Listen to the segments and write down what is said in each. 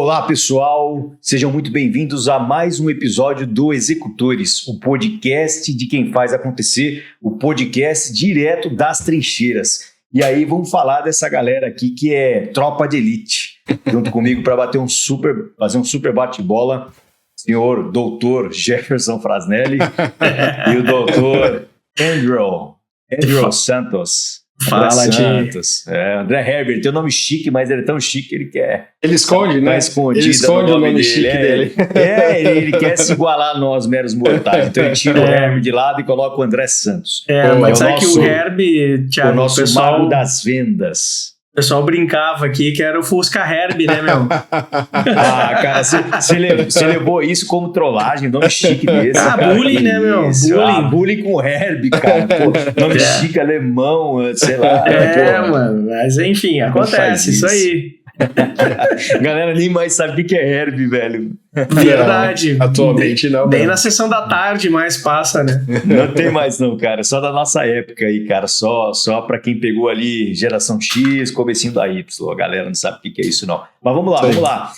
Olá, pessoal! Sejam muito bem-vindos a mais um episódio do Executores, o podcast de quem faz acontecer, o podcast direto das trincheiras. E aí vamos falar dessa galera aqui que é tropa de elite, junto comigo para fazer um super bate-bola, senhor doutor Jefferson Frasnelli e o doutor Andrew Santos. Fala, Santos. André Herbert, tem um nome chique, mas ele é tão chique que ele quer. Ele esconde, né? Ele esconde o nome chique dele. Ele quer se igualar a nós, meros mortais. Então ele tira o Herbert de lado e coloca o André Santos. Mas sabe que o Herbert, Thiago, o nosso mago das vendas. O pessoal brincava aqui que era o Fusca Herbie, né, meu? Cara, você levou isso como trollagem, nome chique desse. Bullying, né, meu? Bullying com Herbie, cara. Pô, nome chique, alemão, sei lá. Mano, mas enfim, acontece, isso aí. Galera nem mais sabe o que é Herbie, velho. Verdade. Atualmente não. Nem na sessão da tarde mais passa, né? Não tem mais não, cara. Só da nossa época aí, cara. Só pra quem pegou ali geração X, comecinho da Y. A galera não sabe o que é isso, não. Mas vamos lá.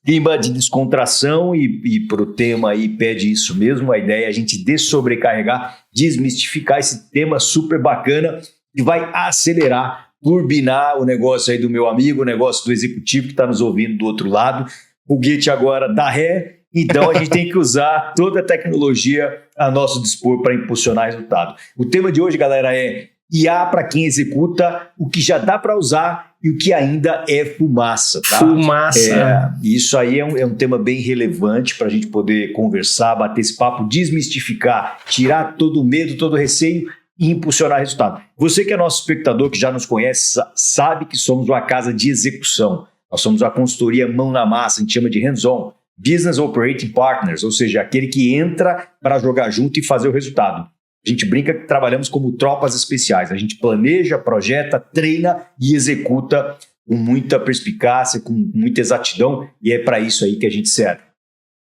Clima de descontração e pro tema aí pede isso mesmo. A ideia é a gente dessobrecarregar, desmistificar esse tema super bacana que vai acelerar, turbinar o negócio aí do meu amigo, o negócio do executivo que está nos ouvindo do outro lado. O foguete agora dá ré, então a gente tem que usar toda a tecnologia a nosso dispor para impulsionar resultado. O tema de hoje, galera, é IA para quem executa, o que já dá para usar e o que ainda é fumaça. Tá? Fumaça. Isso aí é um tema bem relevante para a gente poder conversar, bater esse papo, desmistificar, tirar todo o medo, todo o receio e impulsionar resultado. Você que é nosso espectador, que já nos conhece, sabe que somos uma casa de execução. Nós somos uma consultoria mão na massa, a gente chama de hands-on, Business Operating Partners, ou seja, aquele que entra para jogar junto e fazer o resultado. A gente brinca que trabalhamos como tropas especiais. A gente planeja, projeta, treina e executa com muita perspicácia, com muita exatidão, e é para isso aí que a gente serve.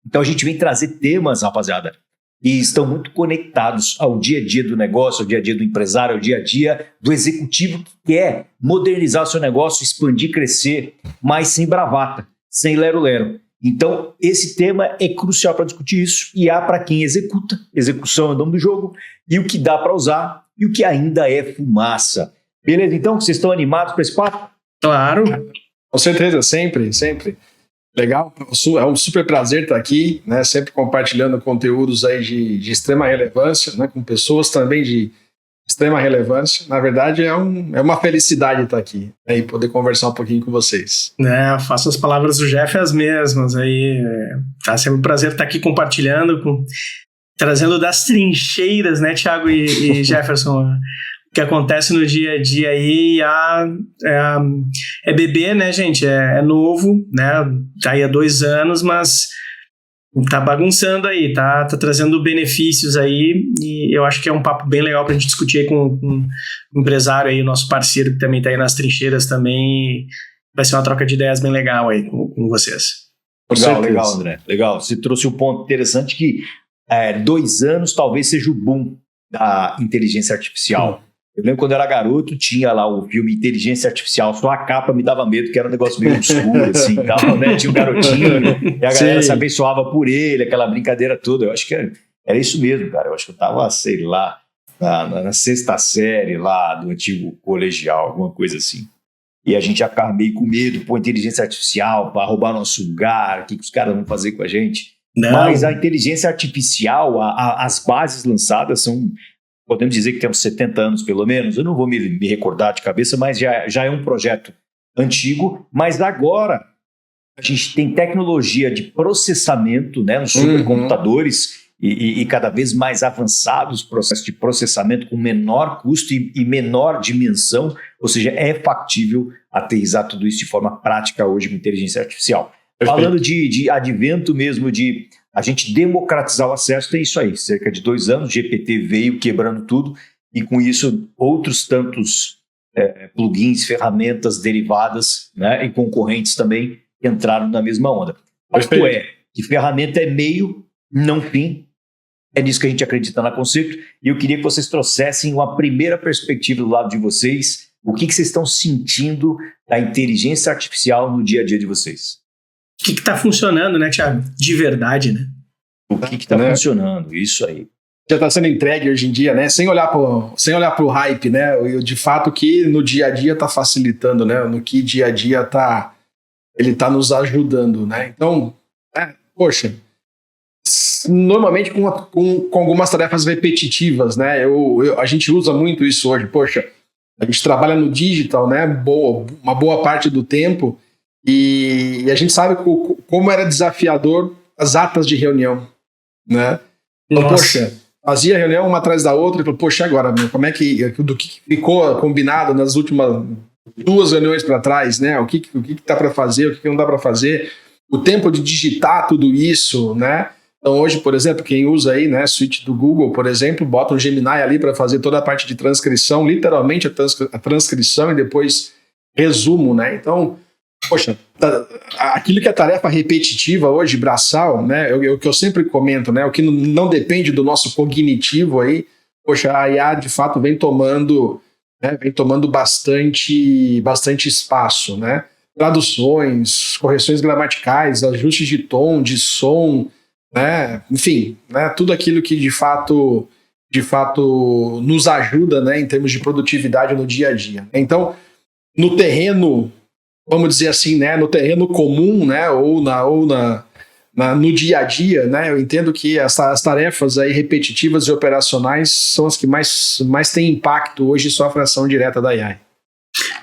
Então a gente vem trazer temas, rapaziada, e estão muito conectados ao dia a dia do negócio, ao dia a dia do empresário, ao dia a dia do executivo que quer modernizar o seu negócio, expandir, crescer, mas sem bravata, sem lero-lero. Então, esse tema é crucial para discutir isso e há para quem executa, execução é o nome do jogo, e o que dá para usar e o que ainda é fumaça. Beleza? Então, vocês estão animados para esse papo? Claro. Com certeza, sempre. Legal, é um super prazer estar aqui, né? Sempre compartilhando conteúdos aí de extrema relevância, né? Com pessoas também de extrema relevância. Na verdade, é uma felicidade estar aqui, né? E poder conversar um pouquinho com vocês. Faço as palavras do Jeff as mesmas. Aí, tá sempre um prazer estar aqui compartilhando, trazendo das trincheiras, né, Thiago e Jefferson? Que acontece no dia a dia aí, é bebê, né, gente? É novo, né? Tá aí há 2 anos, mas tá bagunçando aí, tá trazendo benefícios aí, e eu acho que é um papo bem legal pra gente discutir aí com o empresário aí, o nosso parceiro que também tá aí nas trincheiras também. Vai ser uma troca de ideias bem legal aí com vocês. Legal, André. Legal. Você trouxe um ponto interessante que 2 anos talvez seja o boom da inteligência artificial. Eu lembro quando eu era garoto, tinha lá o filme Inteligência Artificial, só a capa me dava medo, que era um negócio meio obscuro, assim, tal, né? Tinha um garotinho, e a galera se abençoava por ele, aquela brincadeira toda. Eu acho que era isso mesmo, cara. Eu acho que eu tava, sei lá, na 6ª série lá do antigo colegial, alguma coisa assim. E a gente já ficava meio com medo, inteligência artificial para roubar nosso lugar, o que os caras vão fazer com a gente? Não. Mas a inteligência artificial, as bases lançadas são... Podemos dizer que temos 70 anos, pelo menos. Eu não vou me recordar de cabeça, mas já é um projeto antigo. Mas agora a gente tem tecnologia de processamento, né, nos supercomputadores e cada vez mais avançados processos de processamento com menor custo e menor dimensão. Ou seja, é factível aterrissar tudo isso de forma prática hoje com inteligência artificial. Perfeito. Falando de advento mesmo de a gente democratizar o acesso, tem isso aí. Cerca de 2 anos, GPT veio quebrando tudo e com isso outros tantos plugins, ferramentas derivadas, né, e concorrentes também entraram na mesma onda. O fato é que ferramenta é meio, não fim. É nisso que a gente acredita na Conceito. E eu queria que vocês trouxessem uma primeira perspectiva do lado de vocês. O que vocês estão sentindo da inteligência artificial no dia a dia de vocês? que está funcionando, né, Thiago? De verdade, né? O que está funcionando, isso aí. Já está sendo entregue hoje em dia, né? Sem olhar pro hype, né? De fato que no dia a dia está facilitando, né? No que dia a dia ele está nos ajudando, né? Então, poxa, normalmente com algumas tarefas repetitivas, né? A gente usa muito isso hoje. Poxa, a gente trabalha no digital, né? Uma boa parte do tempo e a gente sabe como era desafiador as atas de reunião, né? Então, poxa, fazia reunião uma atrás da outra e falou, poxa, agora, como é do que ficou combinado nas últimas 2 reuniões para trás, né? O que dá para fazer, o que não dá para fazer, o tempo de digitar tudo isso, né? Então hoje, por exemplo, quem usa aí, né, suíte do Google, por exemplo, bota um Gemini ali para fazer toda a parte de transcrição, literalmente a transcrição e depois resumo, né? Então, poxa, aquilo que é tarefa repetitiva hoje, braçal, né? O que eu sempre comento, né? O que não depende do nosso cognitivo aí, poxa, a IA de fato vem tomando bastante espaço, né? Traduções, correções gramaticais, ajustes de tom, de som, né? Enfim, né? Tudo aquilo que de fato nos ajuda, né? Em termos de produtividade no dia a dia. Então, no terreno, vamos dizer assim, né? No terreno comum, né? Ou no dia a dia, né? Eu entendo que as tarefas aí repetitivas e operacionais são as que mais têm impacto hoje e sofrem ação direta da AI.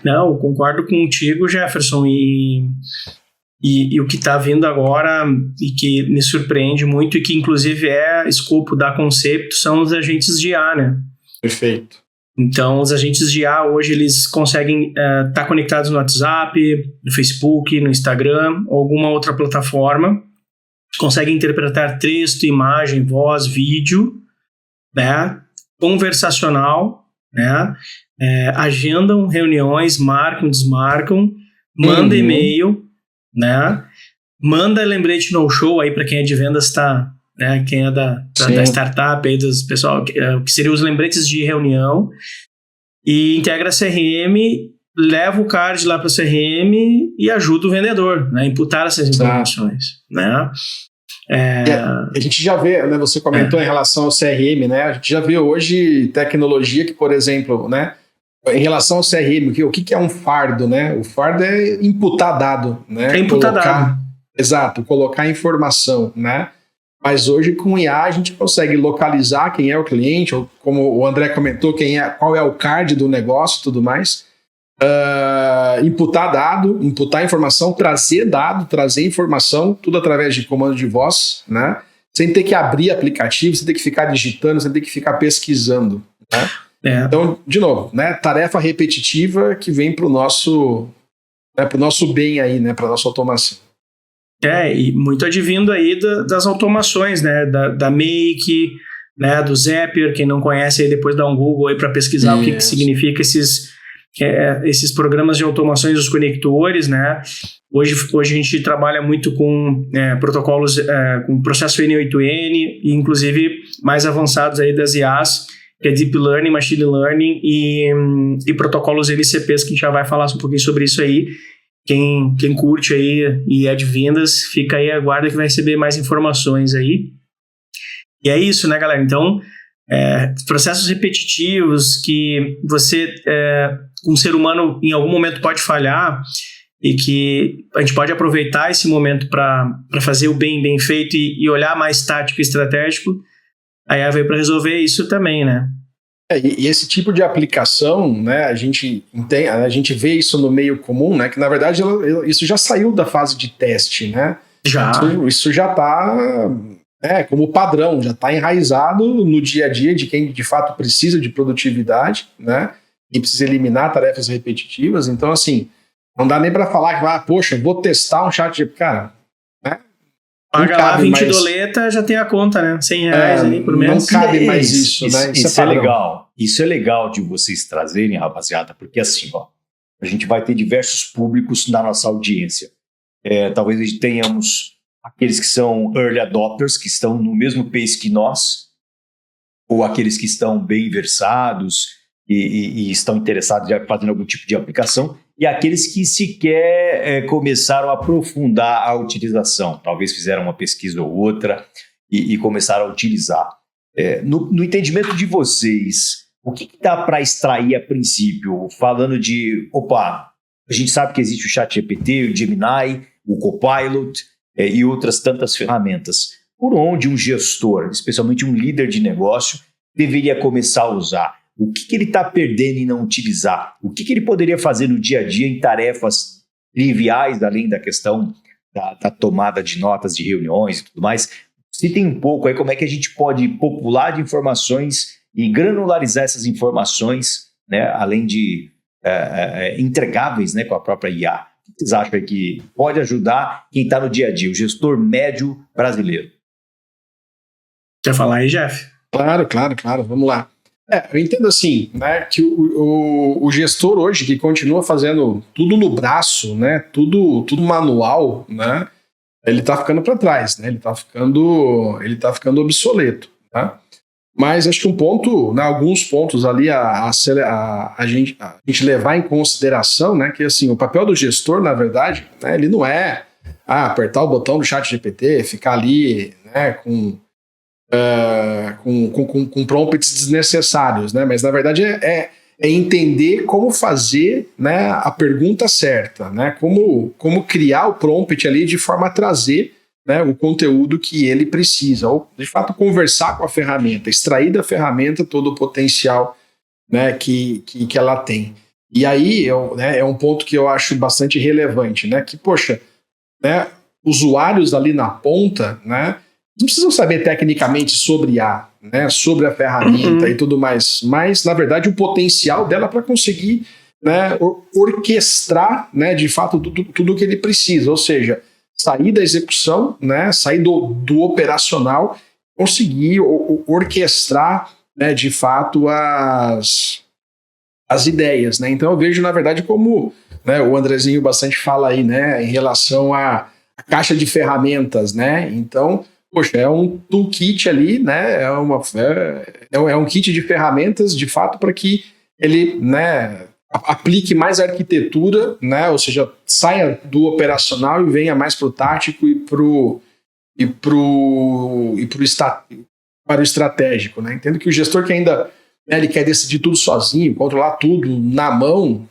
Não, concordo contigo, Jefferson, e o que está vindo agora e que me surpreende muito e que inclusive é escopo da Conceito são os agentes de IA, né? Perfeito. Então, os agentes de IA hoje eles conseguem estar conectados no WhatsApp, no Facebook, no Instagram ou alguma outra plataforma, conseguem interpretar texto, imagem, voz, vídeo, né? Conversacional, né? Agendam reuniões, marcam, desmarcam, manda e-mail, né? Manda lembrete no show aí para quem é de vendas, tá, né? Quem é da startup aí, dos pessoal, que seriam os lembretes de reunião, e integra a CRM, leva o card lá para o CRM e ajuda o vendedor, né? Imputar essas informações, né? A gente já vê, né? Você comentou em relação ao CRM, né? A gente já vê hoje tecnologia que, por exemplo, né? Em relação ao CRM, o que é um fardo, né? O fardo é imputar dado, né? Imputar dado. Exato, colocar informação, né? Mas hoje com IA a gente consegue localizar quem é o cliente, ou como o André comentou, qual é o card do negócio e tudo mais. Imputar dado, imputar informação, trazer informação, tudo através de comando de voz, né? Sem ter que abrir aplicativo, sem ter que ficar digitando, sem ter que ficar pesquisando, né? Então, de novo, né? Tarefa repetitiva que vem para o nosso bem aí, né? Para nossa automação. E muito advindo aí das automações, né? Da Make, né? Do Zapier, quem não conhece aí depois dá um Google aí para pesquisar o que significa esses programas de automações dos conectores, né? Hoje a gente trabalha muito com protocolos, com processo N8N, e inclusive mais avançados aí das IAs, que é Deep Learning, Machine Learning e protocolos MCPs, que a gente já vai falar um pouquinho sobre isso aí. Quem curte aí e é de vendas, fica aí, aguarda que vai receber mais informações aí. E é isso, né, galera? Então, processos repetitivos que um ser humano em algum momento pode falhar e que a gente pode aproveitar esse momento para fazer o bem feito e olhar mais tático e estratégico. A IA veio para resolver isso também, né? E esse tipo de aplicação, né, a gente vê isso no meio comum, né, que na verdade isso já saiu da fase de teste, né? Isso já está como padrão, já está enraizado no dia a dia de quem de fato precisa de produtividade, né? E precisa eliminar tarefas repetitivas. Então, assim, não dá nem para falar que, poxa, vou testar um chat de... Cara, né? Paga lá 20 doleta, já tem a conta, né? R$100 ali por mês. Não cabe mais isso, né? Isso é legal. Isso é legal de vocês trazerem, rapaziada, porque assim, a gente vai ter diversos públicos na nossa audiência. Talvez a gente tenhamos aqueles que são early adopters, que estão no mesmo pace que nós, ou aqueles que estão bem versados e estão interessados em fazer algum tipo de aplicação, e aqueles que sequer começaram a aprofundar a utilização. Talvez fizeram uma pesquisa ou outra e começaram a utilizar. No entendimento de vocês, o que dá para extrair a princípio? Falando de, a gente sabe que existe o ChatGPT, o Gemini, o Copilot e outras tantas ferramentas. Por onde um gestor, especialmente um líder de negócio, deveria começar a usar? O que ele está perdendo em não utilizar? O que ele poderia fazer no dia a dia em tarefas triviais, além da questão da tomada de notas de reuniões e tudo mais? Citem um pouco aí como é que a gente pode popular de informações e granularizar essas informações, né, além de entregáveis, né, com a própria IA. O que vocês acham aí que pode ajudar quem está no dia a dia, o gestor médio brasileiro? Quer falar aí, Jeff? Claro, vamos lá. Eu entendo assim, né, que o gestor hoje que continua fazendo tudo no braço, né, tudo manual, né, ele está ficando para trás, né, ele está ficando obsoleto, tá? Mas acho que alguns pontos ali a gente levar em consideração, né, que assim, o papel do gestor, na verdade, né, ele não é apertar o botão do ChatGPT, ficar ali, né, com prompts desnecessários, né, mas na verdade é entender como fazer, né, a pergunta certa, né, como criar o prompt ali de forma a trazer, né, o conteúdo que ele precisa, ou de fato conversar com a ferramenta, extrair da ferramenta todo o potencial, né, que ela tem. E aí é um ponto que eu acho bastante relevante, né, que, poxa, né, usuários ali na ponta, né, não precisam saber tecnicamente sobre sobre a ferramenta e tudo mais, mas, na verdade, o potencial dela para conseguir, né, orquestrar, né, de fato tudo o que ele precisa, ou seja, sair da execução, né, sair do operacional, conseguir orquestrar, né, de fato as ideias, né? Então eu vejo, na verdade, como, né, o Andrezinho bastante fala aí, né, em relação à caixa de ferramentas, né? Então, poxa, é um toolkit ali, né? É um kit de ferramentas, de fato, para que ele, né, aplique mais arquitetura, né? Ou seja, saia do operacional e venha mais para o tático para o estratégico, né? Entendo que o gestor que ainda, né, ele quer decidir tudo sozinho, controlar tudo na mão,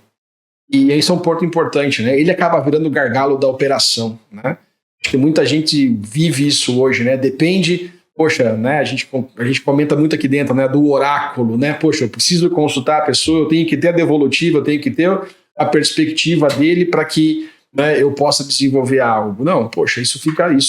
e esse é um ponto importante, né? Ele acaba virando o gargalo da operação, né? Acho que muita gente vive isso hoje, né? Depende, poxa, né? A gente comenta muito aqui dentro, né? Do oráculo, né? Poxa, eu preciso consultar a pessoa, eu tenho que ter a devolutiva, eu tenho que ter a perspectiva dele para que, né, eu possa desenvolver algo. Não, poxa, isso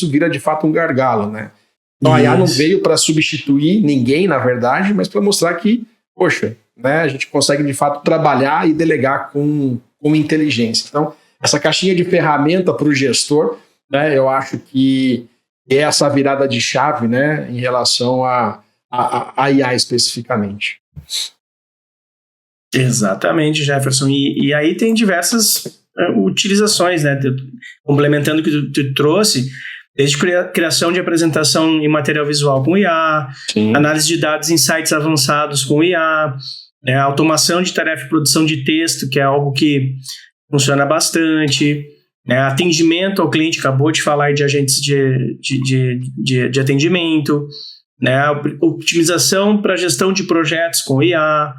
vira de fato um gargalo, né? Então a IA não veio para substituir ninguém, na verdade, mas para mostrar que, poxa, né? A gente consegue de fato trabalhar e delegar com inteligência. Então, essa caixinha de ferramenta para o gestor, né, eu acho que é essa virada de chave, né, em relação a IA especificamente. Exatamente, Jefferson. E aí tem diversas utilizações, né, complementando o que tu trouxe, desde criação de apresentação em material visual com IA, sim, análise de dados e insights avançados com IA, né, automação de tarefa de produção de texto, que é algo que funciona bastante, né, atendimento ao cliente, acabou de falar aí de agentes de atendimento, né, optimização para gestão de projetos com IA.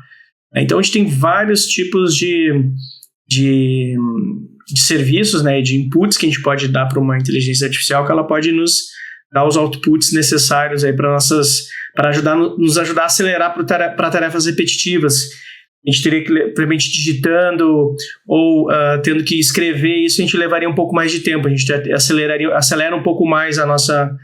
Então, a gente tem vários tipos de serviços, né, de inputs que a gente pode dar para uma inteligência artificial, que ela pode nos dar os outputs necessários aí para nos ajudar a acelerar para tarefas repetitivas. A gente teria que, provavelmente, digitando ou tendo que escrever isso, a gente levaria um pouco mais de tempo, a gente acelera um pouco mais a nossa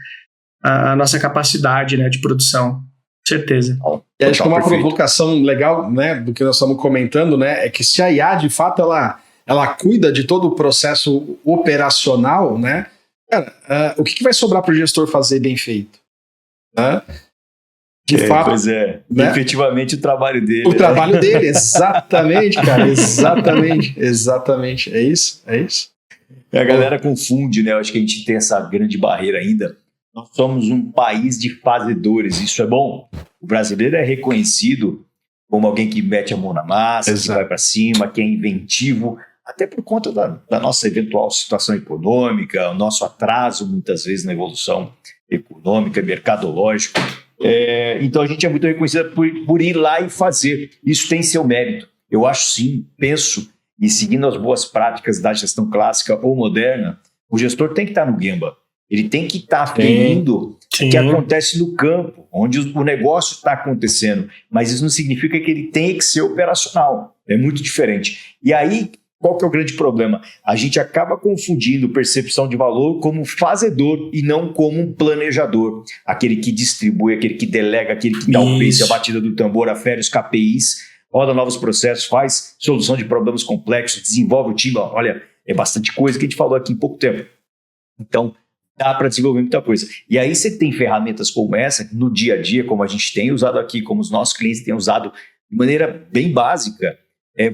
capacidade, né, de produção. Certeza. E acho que uma provocação legal, né, do que nós estamos comentando, né, é que se a IA, de fato, ela cuida de todo o processo operacional, né, cara, o que vai sobrar para o gestor fazer bem feito? Né? De fato, pois é, né? Efetivamente o trabalho dele. O trabalho dele, exatamente, cara, exatamente, é isso. A galera confunde, né, eu acho que a gente tem essa grande barreira ainda. Nós somos um país de fazedores, isso é bom. O brasileiro é reconhecido como alguém que mete a mão na massa, que vai para cima, que é inventivo. até por conta da nossa eventual situação econômica, o nosso atraso, muitas vezes, na evolução econômica, mercadológica. Então, a gente é muito reconhecido por ir lá e fazer. Isso tem seu mérito. Eu acho, sim, penso, e seguindo as boas práticas da gestão clássica ou moderna, o gestor tem que estar no Gemba. Ele tem que estar aferindo o que acontece no campo, onde o negócio está acontecendo. Mas isso não significa que ele tenha que ser operacional. É muito diferente. E aí, qual que é o grande problema? A gente acaba confundindo percepção de valor como fazedor e não como um planejador. Aquele que distribui, aquele que delega, aquele que dá o pace, a batida do tambor, afere os KPIs, roda novos processos, faz solução de problemas complexos, desenvolve o time. Olha, é bastante coisa que a gente falou aqui em pouco tempo. Então, dá para desenvolver muita coisa. E aí você tem ferramentas como essa, no dia a dia, como a gente tem usado aqui, como os nossos clientes têm usado de maneira bem básica,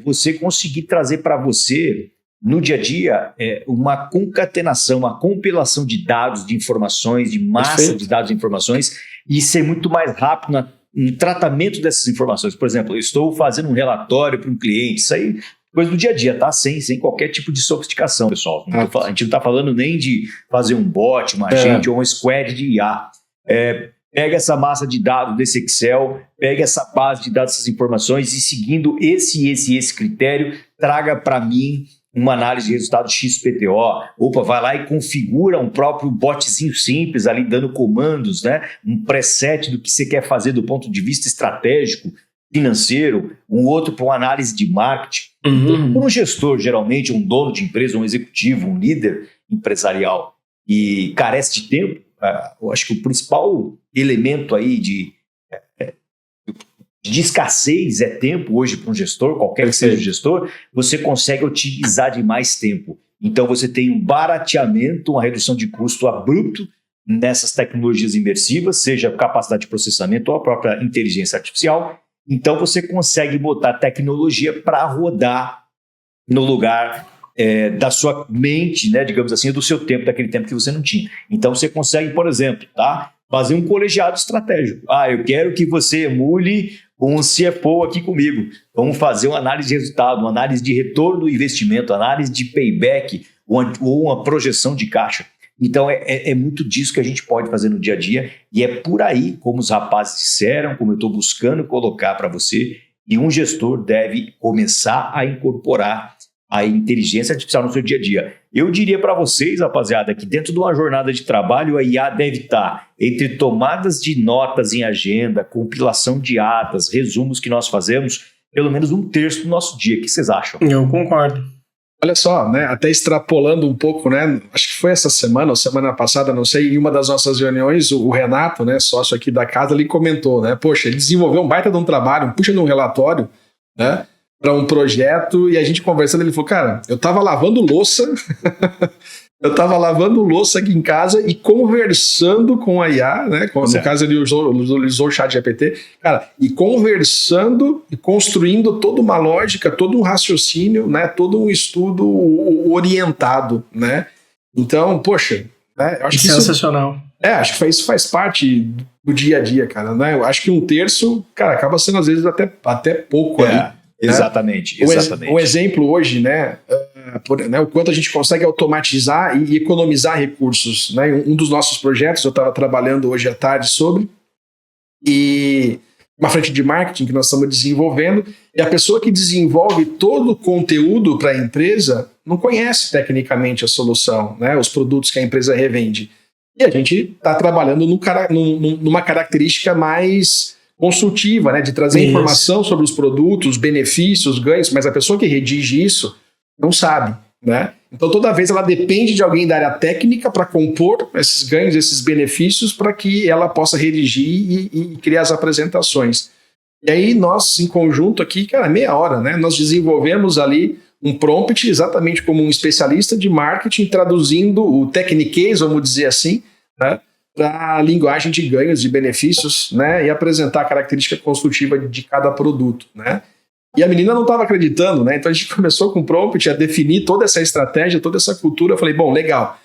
você conseguir trazer para você, no dia a dia, uma concatenação, uma compilação de dados, de informações, de massa de dados e informações, e ser muito mais rápido no tratamento dessas informações. Por exemplo, eu estou fazendo um relatório para um cliente, isso aí coisa do dia a dia, tá? Sem qualquer tipo de sofisticação, pessoal. A gente não está falando nem de fazer um bot, um agente ou um squad de IA. Pega essa massa de dados desse Excel, pega essa base de dados, essas informações e seguindo esse critério, traga para mim uma análise de resultado XPTO. Opa, vai lá e configura um próprio botzinho simples ali, dando comandos, né? Um preset do que você quer fazer do ponto de vista estratégico, financeiro, um outro para uma análise de marketing. Por um gestor, geralmente, um dono de empresa, um executivo, um líder empresarial e carece de tempo, eu acho que o principal elemento aí de escassez é tempo hoje para um gestor, qualquer que seja o gestor, você consegue utilizar de mais tempo. Então você tem um barateamento, uma redução de custo abrupto nessas tecnologias imersivas, seja capacidade de processamento ou a própria inteligência artificial. Então você consegue botar tecnologia para rodar no lugar da sua mente, né, digamos assim, do seu tempo, daquele tempo que você não tinha. Então você consegue, por exemplo, fazer um colegiado estratégico. Eu quero que você emule um CFO aqui comigo. Vamos fazer uma análise de resultado, uma análise de retorno do investimento, análise de payback ou uma projeção de caixa. Então é muito disso que a gente pode fazer no dia a dia e é por aí, como os rapazes disseram, como eu estou buscando colocar para você, e um gestor deve começar a incorporar a inteligência artificial no seu dia a dia. Eu diria para vocês, rapaziada, que dentro de uma jornada de trabalho, a IA deve estar entre tomadas de notas em agenda, compilação de atas, resumos que nós fazemos, pelo menos 1/3 do nosso dia. O que vocês acham? Eu concordo. Olha só, né, até extrapolando um pouco, né, acho que foi essa semana ou semana passada, não sei, em uma das nossas reuniões, o Renato, né, sócio aqui da casa, ele comentou, né, poxa, ele desenvolveu um baita de um trabalho, um puxa de um relatório, né, para um projeto, e a gente conversando, ele falou, cara, eu tava lavando louça, aqui em casa e conversando com a IA, né? No caso ele usou o ChatGPT, cara, e conversando e construindo toda uma lógica, todo um raciocínio, né? Todo um estudo orientado, né? Então, poxa, né? Eu acho que sensacional. Acho que isso faz parte do dia a dia, cara, né? Eu acho que 1/3, cara, acaba sendo às vezes até pouco ali. Exatamente. Um exemplo hoje, né, o quanto a gente consegue automatizar e economizar recursos, né? Um dos nossos projetos, eu estava trabalhando hoje à tarde sobre, e uma frente de marketing que nós estamos desenvolvendo, e a pessoa que desenvolve todo o conteúdo para a empresa não conhece tecnicamente a solução, né, os produtos que a empresa revende. E a gente está trabalhando numa característica mais consultiva, né, de trazer informação sobre os produtos, benefícios, ganhos, mas a pessoa que redige isso não sabe, né? Então toda vez ela depende de alguém da área técnica para compor esses ganhos, esses benefícios, para que ela possa redigir e criar as apresentações. E aí nós, em conjunto aqui, cara, meia hora, né, nós desenvolvemos ali um prompt exatamente como um especialista de marketing, traduzindo o techniquez, vamos dizer assim, né, para a linguagem de ganhos, de benefícios, né, e apresentar a característica construtiva de cada produto, né. E a menina não estava acreditando, né, então a gente começou com o prompt a definir toda essa estratégia, toda essa cultura. Eu falei, bom, legal,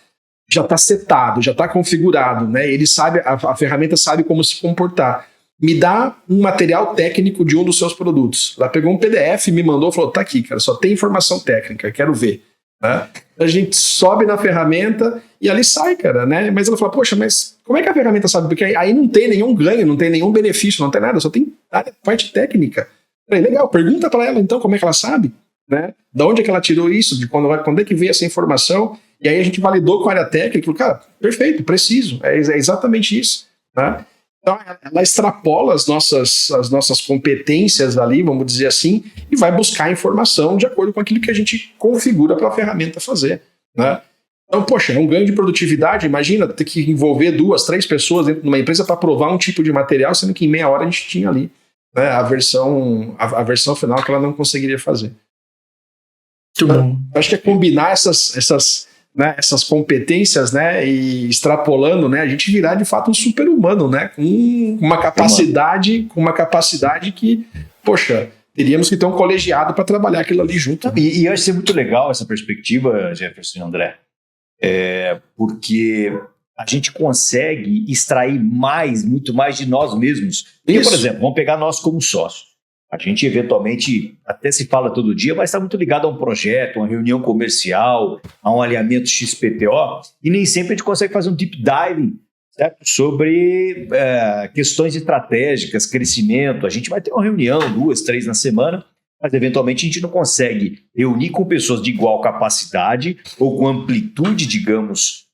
já está setado, já está configurado, né, ele sabe, a ferramenta sabe como se comportar. me dá um material técnico de um dos seus produtos. Ela pegou um PDF, me mandou, falou, tá aqui, cara, só tem informação técnica, quero ver. Né? A gente sobe na ferramenta e ali sai, cara, né? Mas ela fala, poxa, mas como é que a ferramenta sabe? Porque aí não tem nenhum ganho, não tem nenhum benefício, não tem nada, só tem a parte técnica. Falei, legal, pergunta para ela então como é que ela sabe, né? Da onde é que ela tirou isso, de quando é que veio essa informação, e aí a gente validou com a área técnica, falou, cara, perfeito, preciso, é exatamente isso, né? Então ela extrapola as nossas competências ali, vamos dizer assim, e vai buscar informação de acordo com aquilo que a gente configura para a ferramenta fazer, né? Então, poxa, é um ganho de produtividade. Imagina ter que envolver 2, 3 pessoas dentro de uma empresa para provar um tipo de material, sendo que em meia hora a gente tinha ali, né, a versão final que ela não conseguiria fazer. Muito bom. Acho que é combinar essas competências, né, e extrapolando, né, a gente virar de fato um super-humano, né, com uma capacidade que, poxa, teríamos que ter um colegiado para trabalhar aquilo ali junto. E eu acho que é muito legal essa perspectiva, Jefferson e André, porque a gente consegue extrair muito mais de nós mesmos. Porque, por exemplo, vamos pegar nós como sócios. A gente, eventualmente, até se fala todo dia, mas está muito ligado a um projeto, uma reunião comercial, a um alinhamento XPTO, e nem sempre a gente consegue fazer um deep dive, certo? Sobre questões estratégicas, crescimento. A gente vai ter uma reunião, 2, 3 na semana, mas eventualmente a gente não consegue reunir com pessoas de igual capacidade ou com amplitude, digamos,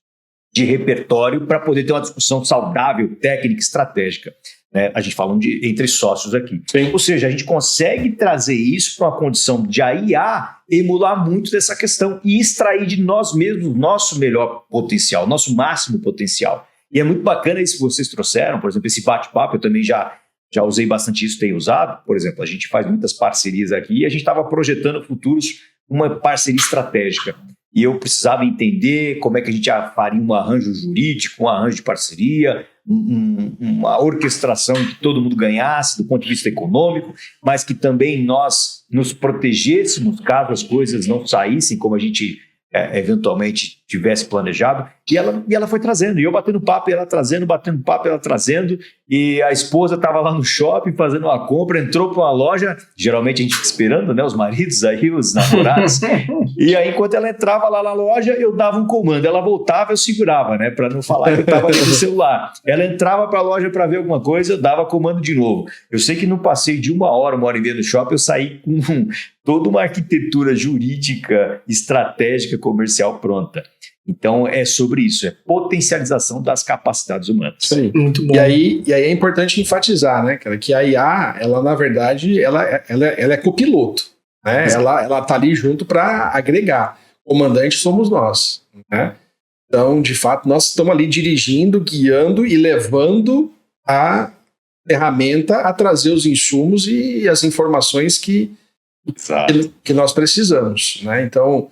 de repertório para poder ter uma discussão saudável, técnica, estratégica. Né? A gente fala entre sócios aqui. Sim. Ou seja, a gente consegue trazer isso para uma condição de a IA emular muito dessa questão e extrair de nós mesmos o nosso melhor potencial, nosso máximo potencial. E é muito bacana isso que vocês trouxeram, por exemplo, esse bate-papo, eu também já usei bastante isso, tenho usado. Por exemplo, a gente faz muitas parcerias aqui e a gente estava projetando futuros uma parceria estratégica. E eu precisava entender como é que a gente faria um arranjo jurídico, um arranjo de parceria, uma orquestração que todo mundo ganhasse do ponto de vista econômico, mas que também nós nos protegêssemos caso as coisas não saíssem como a gente eventualmente tivesse planejado. E ela foi trazendo, e eu batendo papo, e ela trazendo, batendo papo, ela trazendo, e a esposa estava lá no shopping fazendo uma compra, entrou para uma loja, geralmente a gente fica esperando, né, os maridos aí, os namorados, e aí enquanto ela entrava lá na loja, eu dava um comando, ela voltava, eu segurava, né, para não falar que eu estava ali no celular. Ela entrava para a loja para ver alguma coisa, eu dava comando de novo. Eu sei que no passeio de 1 hora e meia no shopping, eu saí com toda uma arquitetura jurídica, estratégica, comercial pronta. Então, é sobre isso, é potencialização das capacidades humanas. Sim. Muito bom. E aí é importante enfatizar, né, cara, que a IA, ela na verdade, ela é copiloto, né? Ela tá ali junto para agregar. Comandante somos nós, né? Então, de fato, nós estamos ali dirigindo, guiando e levando a ferramenta a trazer os insumos e as informações que nós precisamos, né? Então,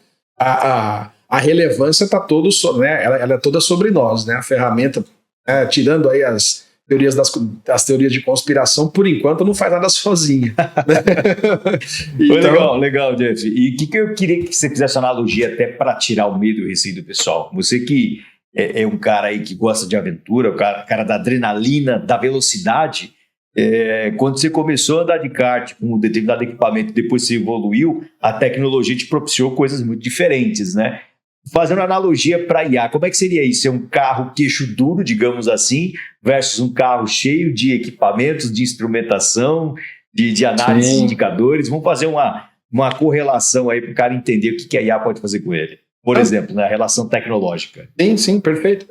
a relevância está toda, né? Ela é toda sobre nós, né? A ferramenta, tirando aí as teorias de conspiração, por enquanto não faz nada sozinha. Então, legal, Jeff. E o que eu queria que você fizesse uma analogia até para tirar o medo e o receio do pessoal. Você que é um cara aí que gosta de aventura, o cara da adrenalina, da velocidade. Quando você começou a andar de kart com um determinado equipamento, depois você evoluiu, a tecnologia te propiciou coisas muito diferentes, né? Fazendo analogia para IA, como é que seria isso? É um carro queixo duro, digamos assim, versus um carro cheio de equipamentos, de instrumentação, de análise de indicadores. Vamos fazer uma correlação aí para o cara entender o que a IA pode fazer com ele. Por exemplo, na relação tecnológica. Sim, perfeito.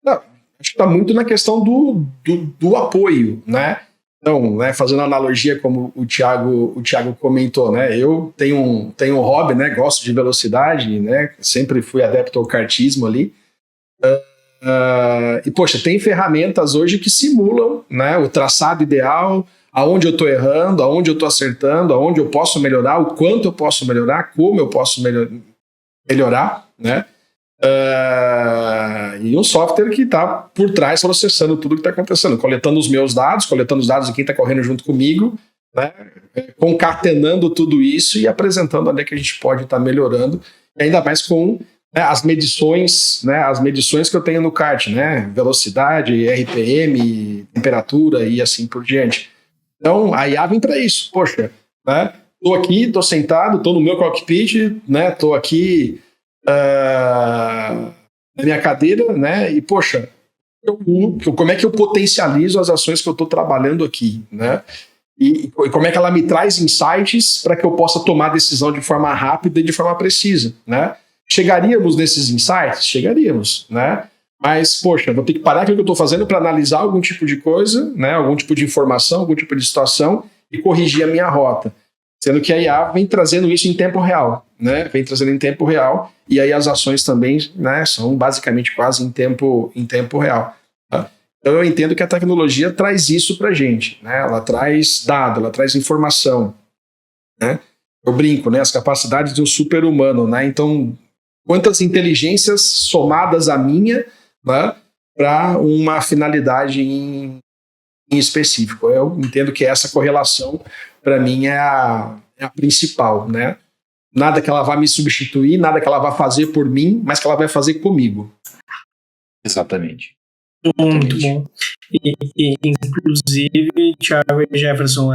Não, acho que está muito na questão do apoio, né? Então, né, fazendo analogia como o Thiago comentou, né? Eu tenho um hobby, né? Gosto de velocidade, né? Sempre fui adepto ao kartismo ali. E, poxa, tem ferramentas hoje que simulam, né, o traçado ideal, aonde eu estou errando, aonde eu estou acertando, aonde eu posso melhorar, o quanto eu posso melhorar, como eu posso melhorar, né? E um software que está por trás processando tudo que está acontecendo, coletando os meus dados, coletando os dados de quem está correndo junto comigo, né? Concatenando tudo isso e apresentando onde é que a gente pode estar melhorando, e ainda mais com né, as medições que eu tenho no kart, né, velocidade, RPM, temperatura e assim por diante. Então, a IA vem para isso. Poxa, né, tô aqui, tô sentado, tô no meu cockpit, né, tô aqui na minha cadeira, né, e poxa, como é que eu potencializo as ações que eu estou trabalhando aqui, né? E como é que ela me traz insights para que eu possa tomar decisão de forma rápida e de forma precisa, né? Chegaríamos nesses insights? Chegaríamos, né? Mas, poxa, vou ter que parar aquilo que eu estou fazendo para analisar algum tipo de coisa, né? Algum tipo de informação, algum tipo de situação e corrigir a minha rota. Sendo que a IA vem trazendo isso em tempo real, né? Vem trazendo em tempo real e aí as ações também, né, são basicamente quase em tempo real. Tá? Então eu entendo que a tecnologia traz isso para a gente, né? Ela traz dado, ela traz informação, né? Eu brinco, né? As capacidades do super-humano, né? Então, quantas inteligências somadas à minha, né, para uma finalidade em específico. Eu entendo que essa correlação, para mim, é a principal, né? Nada que ela vá me substituir, nada que ela vá fazer por mim, mas que ela vai fazer comigo. Exatamente. Muito bom. Inclusive, Thiago e Jefferson,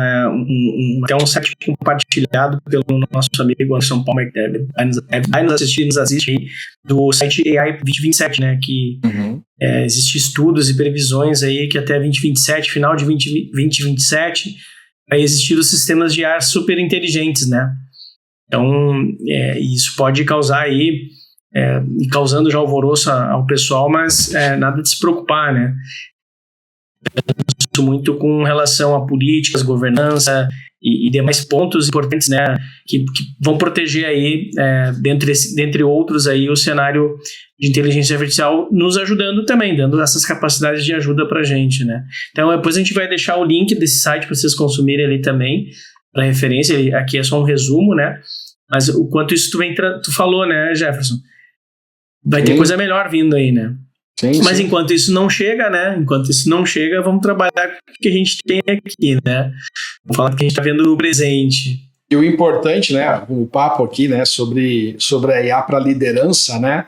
até um site compartilhado pelo nosso amigo Anderson Palmer, que vai nos assiste aí, do site AI 2027, né? Que existem estudos e previsões aí que até 2027, final de 2027, vai existir os sistemas de ar super inteligentes, né? Então, isso pode causar aí, causando já alvoroço ao pessoal, mas nada de se preocupar, né? Isso muito com relação a políticas, governança e demais pontos importantes, né, que vão proteger aí, dentre outros aí, o cenário de inteligência artificial, nos ajudando também, dando essas capacidades de ajuda pra gente, né? Então, depois a gente vai deixar o link desse site para vocês consumirem ali também, para referência. Aqui é só um resumo, né? Mas o quanto isso tu falou, né, Jefferson? Vai ter coisa melhor vindo aí, né? Sim, mas sim. enquanto isso não chega, né? Enquanto isso não chega, vamos trabalhar com o que a gente tem aqui, né? Vamos falar do que a gente está vendo no presente. E o importante, né? O papo aqui, né? Sobre a IA para liderança, né?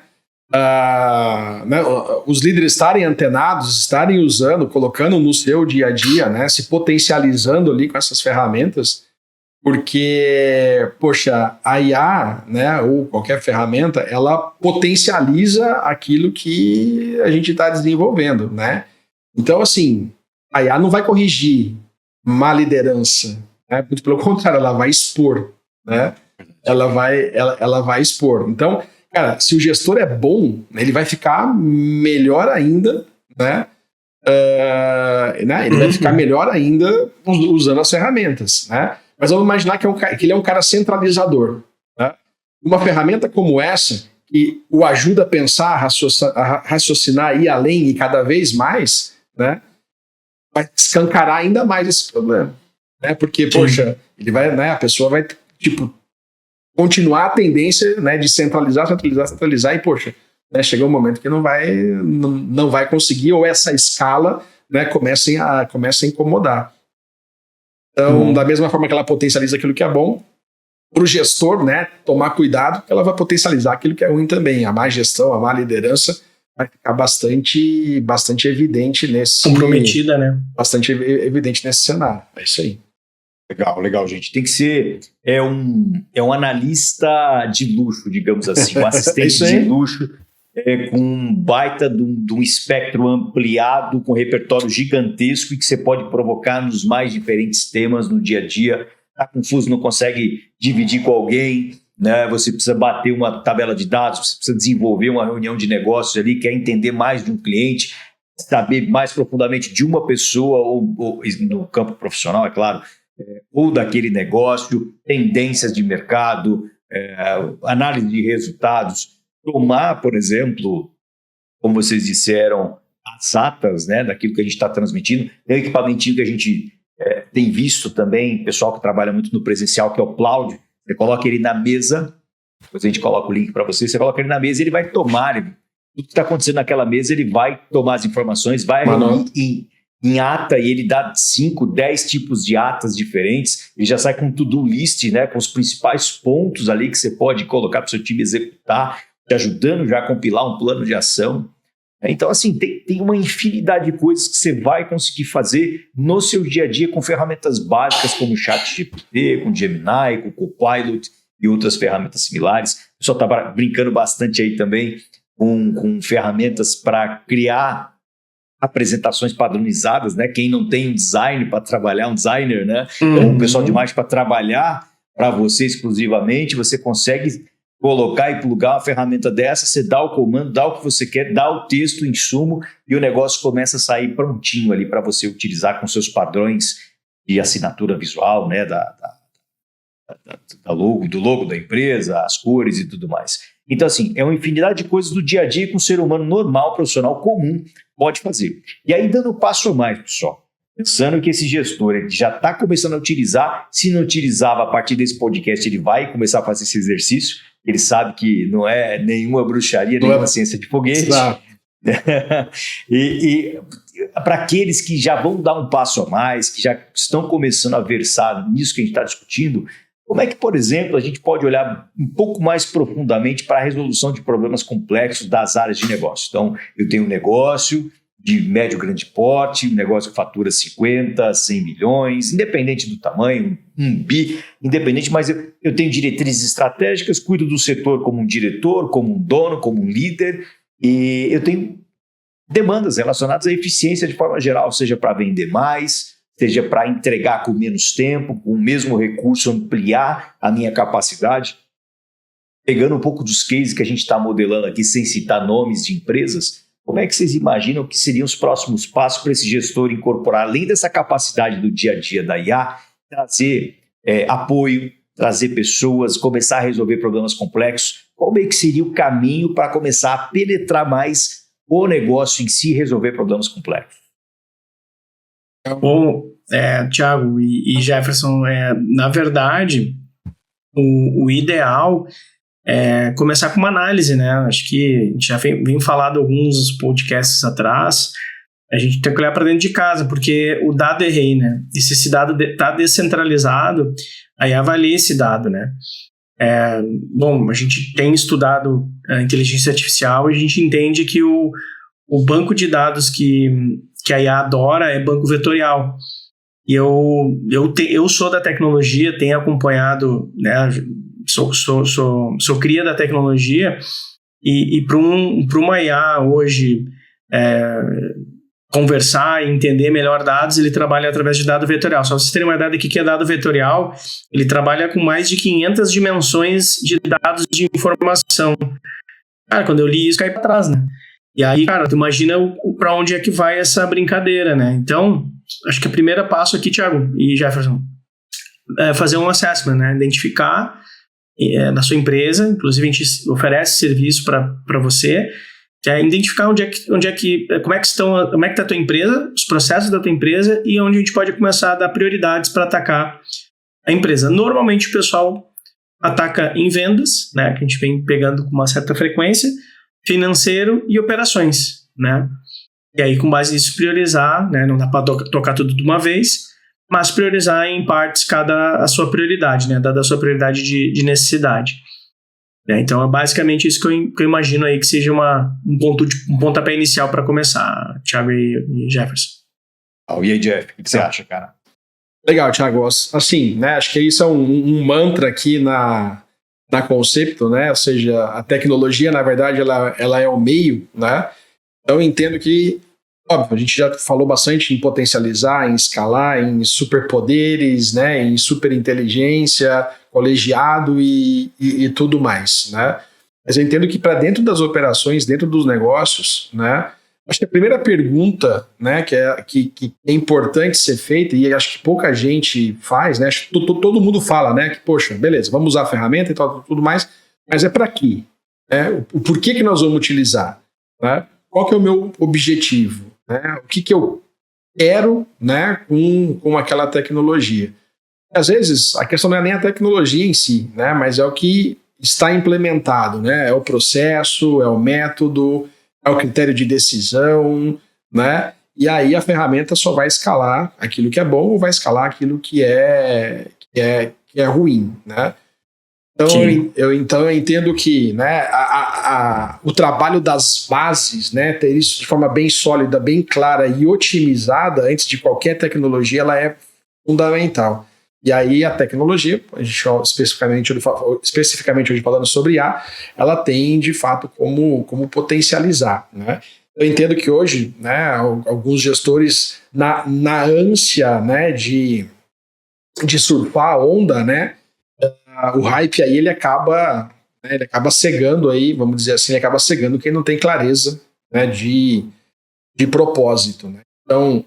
Né? Os líderes estarem antenados, estarem usando, colocando no seu dia a dia, né? Se potencializando ali com essas ferramentas. Porque, poxa, a IA, né, ou qualquer ferramenta, ela potencializa aquilo que a gente está desenvolvendo, né? Então, assim, a IA não vai corrigir má liderança, né? Muito pelo contrário, ela vai expor, né? Ela vai expor. Então, cara, se o gestor é bom, ele vai ficar melhor ainda, né? Ele vai ficar melhor ainda usando as ferramentas, né? Mas vamos imaginar que ele é um cara centralizador. Né? Uma ferramenta como essa, que o ajuda a pensar, a raciocinar, ir além e cada vez mais, né, vai escancarar ainda mais esse problema. Né? Porque, poxa, ele vai, né, a pessoa vai continuar a tendência, né, de centralizar e, poxa, né, chega um momento que não vai conseguir, ou essa escala, né, começa a incomodar. Então, da mesma forma que ela potencializa aquilo que é bom, para o gestor, né, tomar cuidado, que ela vai potencializar aquilo que é ruim também. A má gestão, a má liderança vai ficar bastante evidente nesse... Comprometida, né? Bastante evidente nesse cenário. É isso aí. Legal, gente. Tem que ser um analista de luxo, digamos assim, um assistente de luxo, com um baita de um espectro ampliado, com repertório gigantesco e que você pode provocar nos mais diferentes temas no dia a dia. Tá confuso, não consegue dividir com alguém, né? Você precisa bater uma tabela de dados, você precisa desenvolver uma reunião de negócios ali, quer entender mais de um cliente, saber mais profundamente de uma pessoa, ou no campo profissional, é claro, ou daquele negócio, tendências de mercado, análise de resultados. Tomar, por exemplo, como vocês disseram, as atas, né, daquilo que a gente está transmitindo. Tem um equipamentinho que a gente tem visto também, pessoal que trabalha muito no presencial, que é o Cloud. Você coloca ele na mesa, depois a gente coloca o link para você coloca ele na mesa e ele vai tomar. Tudo que está acontecendo naquela mesa, ele vai tomar as informações, vai em ata, e ele dá 5, 10 tipos de atas diferentes. Ele já sai com um to-do list, né, com os principais pontos ali que você pode colocar para o seu time executar. te ajudando já a compilar um plano de ação. Então, assim, tem uma infinidade de coisas que você vai conseguir fazer no seu dia a dia com ferramentas básicas como o ChatGPT, com o Gemini, com o Copilot e outras ferramentas similares. O pessoal está brincando bastante aí também com ferramentas para criar apresentações padronizadas, né? Quem não tem um design para trabalhar, um designer, né? Ou um pessoal de marketing para trabalhar para você exclusivamente, você consegue colocar e plugar uma ferramenta dessa, você dá o comando, dá o que você quer, dá o texto, o insumo, e o negócio começa a sair prontinho ali para você utilizar com seus padrões de assinatura visual, né? Do logo da empresa, as cores e tudo mais. Então, assim, é uma infinidade de coisas do dia a dia que um ser humano normal, profissional, comum, pode fazer. E aí, dando um passo a mais, pessoal, pensando que esse gestor ele já está começando a utilizar, se não utilizava a partir desse podcast, ele vai começar a fazer esse exercício, ele sabe que não é nenhuma bruxaria, nenhuma ciência de foguete. E para aqueles que já vão dar um passo a mais, que já estão começando a versar nisso que a gente está discutindo, como é que, por exemplo, a gente pode olhar um pouco mais profundamente para a resolução de problemas complexos das áreas de negócio? Então, eu tenho um negócio de médio grande porte, um negócio que fatura 50, 100 milhões, independente do tamanho, um bi, independente, mas eu tenho diretrizes estratégicas, cuido do setor como um diretor, como um dono, como um líder, e eu tenho demandas relacionadas à eficiência de forma geral, seja para vender mais, seja para entregar com menos tempo, com o mesmo recurso, ampliar a minha capacidade. Pegando um pouco dos cases que a gente está modelando aqui, sem citar nomes de empresas, como é que vocês imaginam que seriam os próximos passos para esse gestor incorporar, além dessa capacidade do dia a dia da IA, trazer apoio, trazer pessoas, começar a resolver problemas complexos? Qual é que seria o caminho para começar a penetrar mais o negócio em si e resolver problemas complexos? Bom, Thiago e Jefferson, na verdade, o ideal é começar com uma análise, né? Acho que a gente já vem falado alguns podcasts atrás, a gente tem que olhar para dentro de casa, porque o dado é rei, né? E se esse dado está descentralizado, aí avalia esse dado, né? Bom, a gente tem estudado a inteligência artificial e a gente entende que o banco de dados que a IA adora é banco vetorial. E eu sou da tecnologia, tenho acompanhado, né? Sou cria da tecnologia e para uma IA hoje conversar e entender melhor dados, ele trabalha através de dado vetorial. Só para vocês terem uma ideia do que é dado vetorial, ele trabalha com mais de 500 dimensões de dados de informação. Cara, quando eu li isso, caí para trás, né? E aí, cara, tu imagina para onde é que vai essa brincadeira, né? Então, acho que o primeiro passo aqui, Thiago e Jefferson, é fazer um assessment, né? Identificar na sua empresa, inclusive a gente oferece serviço para você, identificar como é que está a tua empresa, os processos da tua empresa e onde a gente pode começar a dar prioridades para atacar a empresa. Normalmente o pessoal ataca em vendas, né? Que a gente vem pegando com uma certa frequência, financeiro e operações, né? E aí, com base nisso, priorizar, né? Não dá para tocar tudo de uma vez, mas priorizar em partes a sua prioridade, né? Dada a sua prioridade de necessidade. Então, é basicamente isso que eu imagino aí que seja um pontapé inicial para começar, Thiago e Jefferson. E aí, Jeff, o que você acha, cara? Legal, Thiago. Assim, né? Acho que isso é um mantra aqui na Concepto, né? Ou seja, a tecnologia, na verdade, ela é o meio, né? Então, eu entendo que, óbvio, a gente já falou bastante em potencializar, em escalar, em superpoderes, né? Em superinteligência, colegiado e tudo mais, né? Mas eu entendo que para dentro das operações, dentro dos negócios, né? Acho que a primeira pergunta, né, que é importante ser feita, e acho que pouca gente faz, né? Acho que todo mundo fala, né? Que, poxa, beleza, vamos usar a ferramenta e tal, tudo mais, mas é para quê? Né? O porquê que nós vamos utilizar? Né? Qual que é o meu objetivo? Né? O que eu quero, né, com aquela tecnologia? Às vezes, a questão não é nem a tecnologia em si, né, mas é o que está implementado, né? É o processo, é o método, é o critério de decisão, né? E aí a ferramenta só vai escalar aquilo que é bom ou vai escalar aquilo que é ruim, né? Então eu entendo que, né, o trabalho das bases, né, ter isso de forma bem sólida, bem clara e otimizada antes de qualquer tecnologia, ela é fundamental. E aí a tecnologia, a gente especificamente hoje falando sobre IA, ela tem de fato como potencializar, né? Eu entendo que hoje, né, alguns gestores na ânsia, né, de surfar a onda, né, o hype aí ele acaba cegando aí, vamos dizer assim, ele acaba cegando quem não tem clareza, né, de propósito, né? Então,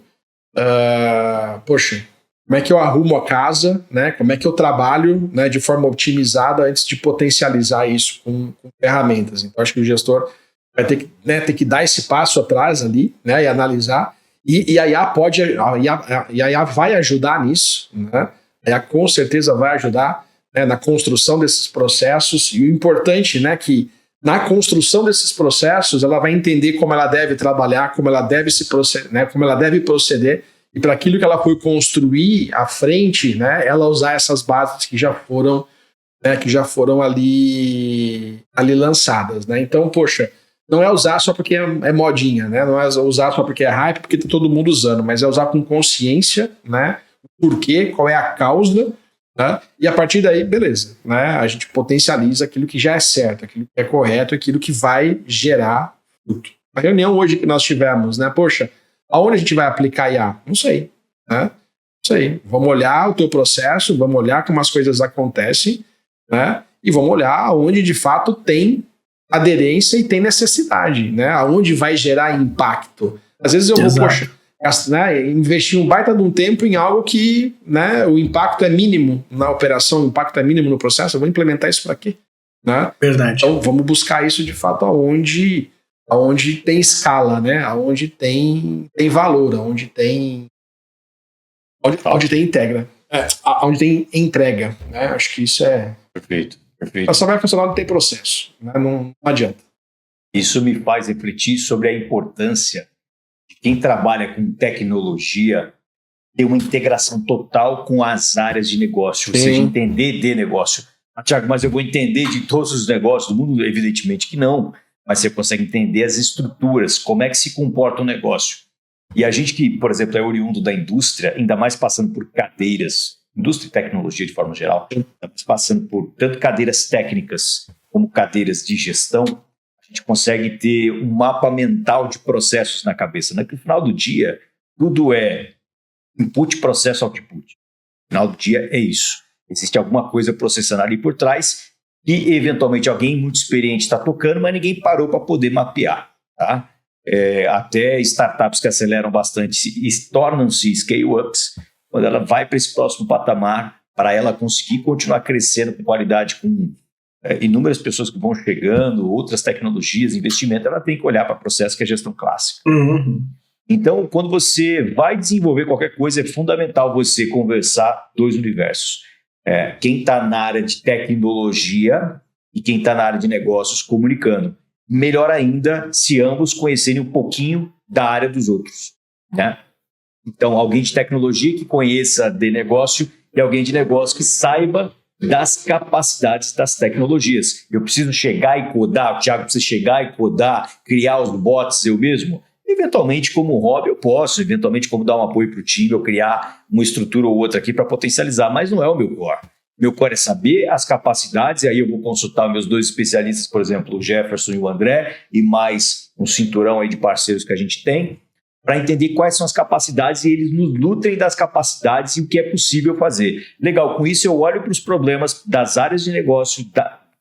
poxa, como é que eu arrumo a casa, né? Como é que eu trabalho, né, de forma otimizada antes de potencializar isso com ferramentas? Então, acho que o gestor vai ter que dar esse passo atrás ali, né, e analisar. E a IA vai ajudar nisso, né? A IA com certeza vai ajudar, né, na construção desses processos. E o importante, né, que na construção desses processos ela vai entender como ela deve trabalhar, como ela deve como ela deve proceder. E para aquilo que ela foi construir à frente, né, ela usar essas bases que já foram ali lançadas, né? Então, poxa, não é usar só porque é modinha, né? Não é usar só porque é hype, porque tá todo mundo usando, mas é usar com consciência, né? O porquê, qual é a causa, né? E a partir daí, beleza, né? A gente potencializa aquilo que já é certo, aquilo que é correto, aquilo que vai gerar fruto. A reunião hoje que nós tivemos, né? Poxa, aonde a gente vai aplicar IA? Não sei, né? Não sei. Vamos olhar o teu processo, vamos olhar como as coisas acontecem, né? E vamos olhar aonde de fato tem aderência e tem necessidade, né? Aonde vai gerar impacto. Às vezes eu vou, poxa, né, investir um baita de um tempo em algo que, né, o impacto é mínimo na operação, o impacto é mínimo no processo, eu vou implementar isso para quê? Né? Verdade. Então vamos buscar isso de fato aonde tem escala, né? Aonde tem valor, onde tem entrega, né? Acho que isso é Perfeito. Ela só vai funcionar onde tem processo, né? Não adianta. Isso me faz refletir sobre a importância de quem trabalha com tecnologia ter uma integração total com as áreas de negócio, ou seja, entender de negócio. Tiago, mas eu vou entender de todos os negócios do mundo? Evidentemente que não. Mas você consegue entender as estruturas, como é que se comporta o negócio. E a gente que, por exemplo, é oriundo da indústria, ainda mais passando por cadeiras, indústria e tecnologia de forma geral, estamos passando por tanto cadeiras técnicas como cadeiras de gestão, a gente consegue ter um mapa mental de processos na cabeça. No final do dia, tudo é input, processo, output. No final do dia é isso. Existe alguma coisa processando ali por trás e, eventualmente, alguém muito experiente está tocando, mas ninguém parou para poder mapear. Tá? Até startups que aceleram bastante tornam-se scale-ups quando ela vai para esse próximo patamar, para ela conseguir continuar crescendo com qualidade, com inúmeras pessoas que vão chegando, outras tecnologias, investimento, ela tem que olhar para o processo que é a gestão clássica. Uhum. Então, quando você vai desenvolver qualquer coisa, é fundamental você conversar dois universos. Quem está na área de tecnologia e quem está na área de negócios comunicando. Melhor ainda se ambos conhecerem um pouquinho da área dos outros, né? Então, alguém de tecnologia que conheça de negócio e alguém de negócio que saiba das capacidades das tecnologias. Eu preciso chegar e codar, o Thiago precisa chegar e codar, criar os bots eu mesmo. Eventualmente, como hobby, eu posso, eventualmente, como dar um apoio para o time, eu criar uma estrutura ou outra aqui para potencializar, mas não é o meu core. Meu core é saber as capacidades, e aí eu vou consultar meus dois especialistas, por exemplo, o Jefferson e o André, e mais um cinturão aí de parceiros que a gente tem, para entender quais são as capacidades e eles nos nutrem das capacidades e o que é possível fazer. Legal, com isso eu olho para os problemas das áreas de negócio,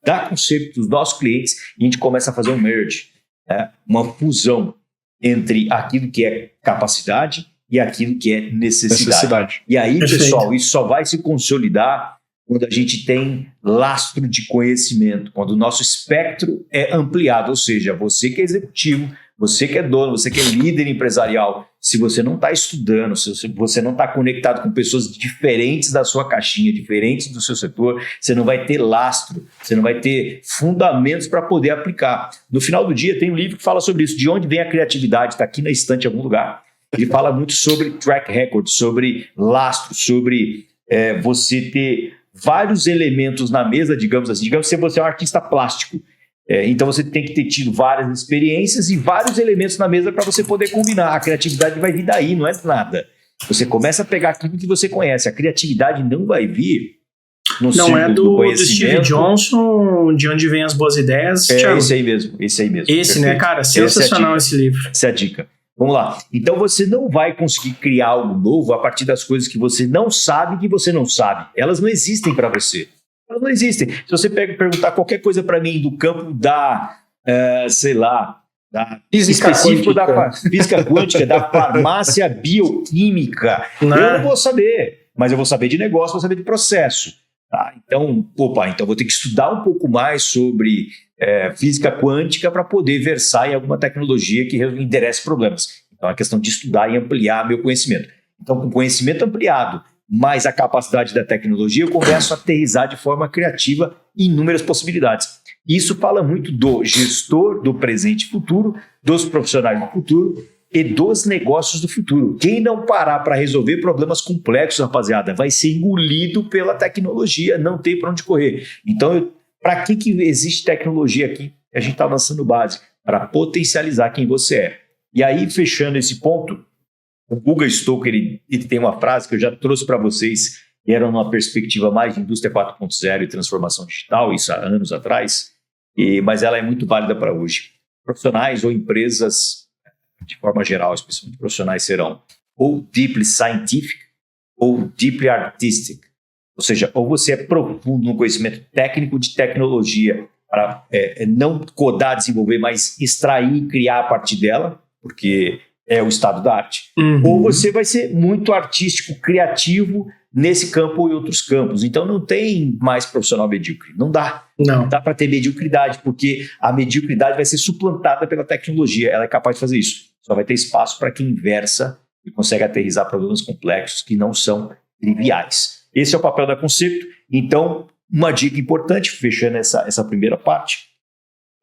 da conceito dos nossos clientes e a gente começa a fazer um merge, né? Uma fusão entre aquilo que é capacidade e aquilo que é necessidade. E aí, pessoal, isso só vai se consolidar quando a gente tem lastro de conhecimento, quando o nosso espectro é ampliado, ou seja, você que é executivo, você que é dono, você que é líder empresarial, se você não está estudando, se você não está conectado com pessoas diferentes da sua caixinha, diferentes do seu setor, você não vai ter lastro, você não vai ter fundamentos para poder aplicar. No final do dia, tem um livro que fala sobre isso, de onde vem a criatividade, está aqui na estante em algum lugar. Ele fala muito sobre track record, sobre lastro, sobre você ter vários elementos na mesa, digamos assim. Digamos que você é um artista plástico. Então você tem que ter tido várias experiências e vários elementos na mesa para você poder combinar. A criatividade vai vir daí, não é nada. Você começa a pegar aquilo que você conhece. A criatividade não vai vir no não é do Steve Johnson, de onde vem as boas ideias. Thiago. Esse aí mesmo. Esse, né, cara? Sensacional esse livro. Essa é a dica. Vamos lá. Então você não vai conseguir criar algo novo a partir das coisas que você não sabe que você não sabe. Elas não existem para você. Elas não existem. Se você perguntar qualquer coisa para mim do campo da, da física específico quântica. Da física quântica, da farmácia bioquímica, eu não vou saber. Mas eu vou saber de negócio, vou saber de processo. Tá? Então vou ter que estudar um pouco mais sobre física quântica para poder versar em alguma tecnologia que enderece problemas. Então é questão de estudar e ampliar meu conhecimento. Então, com conhecimento ampliado, mais a capacidade da tecnologia, eu começo a aterrissar de forma criativa inúmeras possibilidades. Isso fala muito do gestor do presente e futuro, dos profissionais do futuro e dos negócios do futuro. Quem não parar para resolver problemas complexos, rapaziada, vai ser engolido pela tecnologia, não tem para onde correr. Então, para que existe tecnologia aqui? A gente está lançando base para potencializar quem você é. E aí, fechando esse ponto, o Guga Stoker, ele tem uma frase que eu já trouxe para vocês, e era numa perspectiva mais de indústria 4.0 e transformação digital, isso há anos atrás, mas ela é muito válida para hoje. Profissionais ou empresas, de forma geral, especialmente profissionais, serão ou deeply scientific ou deeply artistic. Ou seja, ou você é profundo no conhecimento técnico de tecnologia para não codar, desenvolver, mas extrair e criar a partir dela, porque é o estado da arte. Ou você vai ser muito artístico, criativo nesse campo ou em outros campos. Então não tem mais profissional medíocre. Não dá. Não dá para ter mediocridade, porque a mediocridade vai ser suplantada pela tecnologia. Ela é capaz de fazer isso. Só vai ter espaço para quem versa e consegue aterrissar problemas complexos que não são triviais. Esse é o papel da Concepto. Então, uma dica importante, fechando essa primeira parte,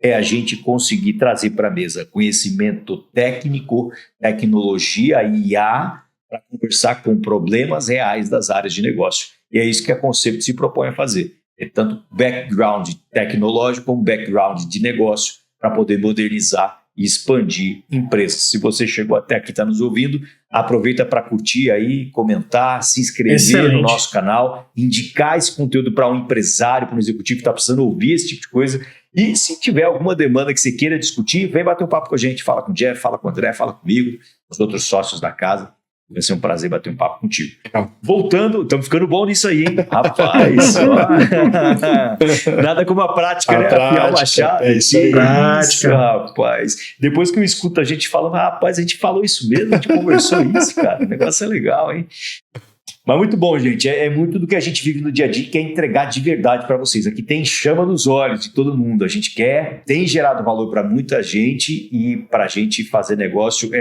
é a gente conseguir trazer para a mesa conhecimento técnico, tecnologia e IA para conversar com problemas reais das áreas de negócio. E é isso que a Concepto se propõe a fazer. É tanto background tecnológico como background de negócio para poder modernizar e expandir empresas. Se você chegou até aqui e está nos ouvindo, aproveita para curtir aí, comentar, se inscrever no nosso canal, indicar esse conteúdo para um empresário, para um executivo que está precisando ouvir esse tipo de coisa. E se tiver alguma demanda que você queira discutir, vem bater um papo com a gente, fala com o Jeff, fala com o André, fala comigo, os outros sócios da casa. Vai ser um prazer bater um papo contigo. Voltando, estamos ficando bom nisso aí, hein? Rapaz, nada como a prática, né? Afiar o machado. É isso aí. Prática, rapaz. Depois que eu escuto a gente falando, rapaz, a gente falou isso mesmo, a gente conversou isso, cara. O negócio é legal, hein? Mas muito bom, gente. É muito do que a gente vive no dia a dia, que é entregar de verdade para vocês. Aqui tem chama nos olhos de todo mundo. A gente tem gerado valor para muita gente e para a gente fazer negócio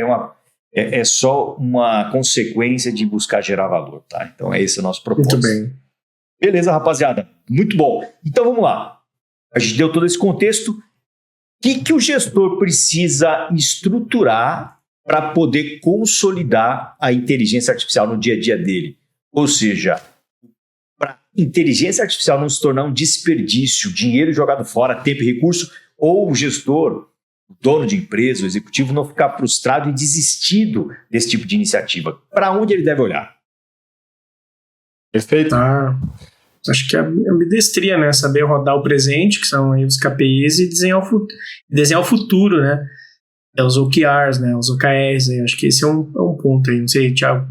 é só uma consequência de buscar gerar valor, tá? Então esse é o nosso propósito. Muito bem. Beleza, rapaziada? Muito bom. Então vamos lá. A gente deu todo esse contexto. O que o gestor precisa estruturar para poder consolidar a inteligência artificial no dia a dia dele? Ou seja, para inteligência artificial não se tornar um desperdício, dinheiro jogado fora, tempo e recurso, ou o gestor, o dono de empresa, o executivo, não ficar frustrado e desistido desse tipo de iniciativa. Para onde ele deve olhar? Perfeito. Acho que é a ambidestria, né? Saber rodar o presente, que são aí os KPIs, e desenhar o futuro, né? Os OKRs, né? Os OKRs. Acho que esse é um ponto aí. Não sei, Thiago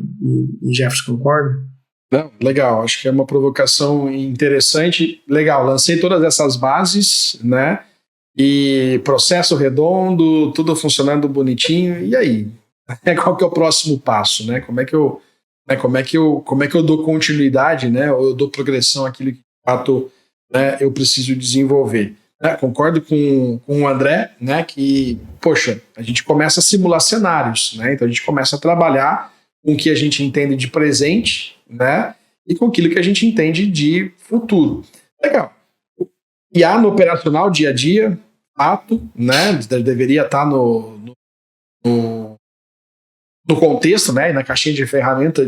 e Jefferson concordam? Não, legal. Acho que é uma provocação interessante. Legal, lancei todas essas bases, né? E processo redondo, tudo funcionando bonitinho. E aí? Qual que é o próximo passo, né? Como é que eu dou continuidade, né? Ou eu dou progressão àquilo que de fato, né, eu preciso desenvolver? Concordo com o André, né? Que, poxa, a gente começa a simular cenários, né? Então a gente começa a trabalhar com o que a gente entende de presente, né? E com aquilo que a gente entende de futuro. Legal. IA no operacional, dia a dia, fato, né? Deveria estar no contexto, né? E na caixinha de ferramenta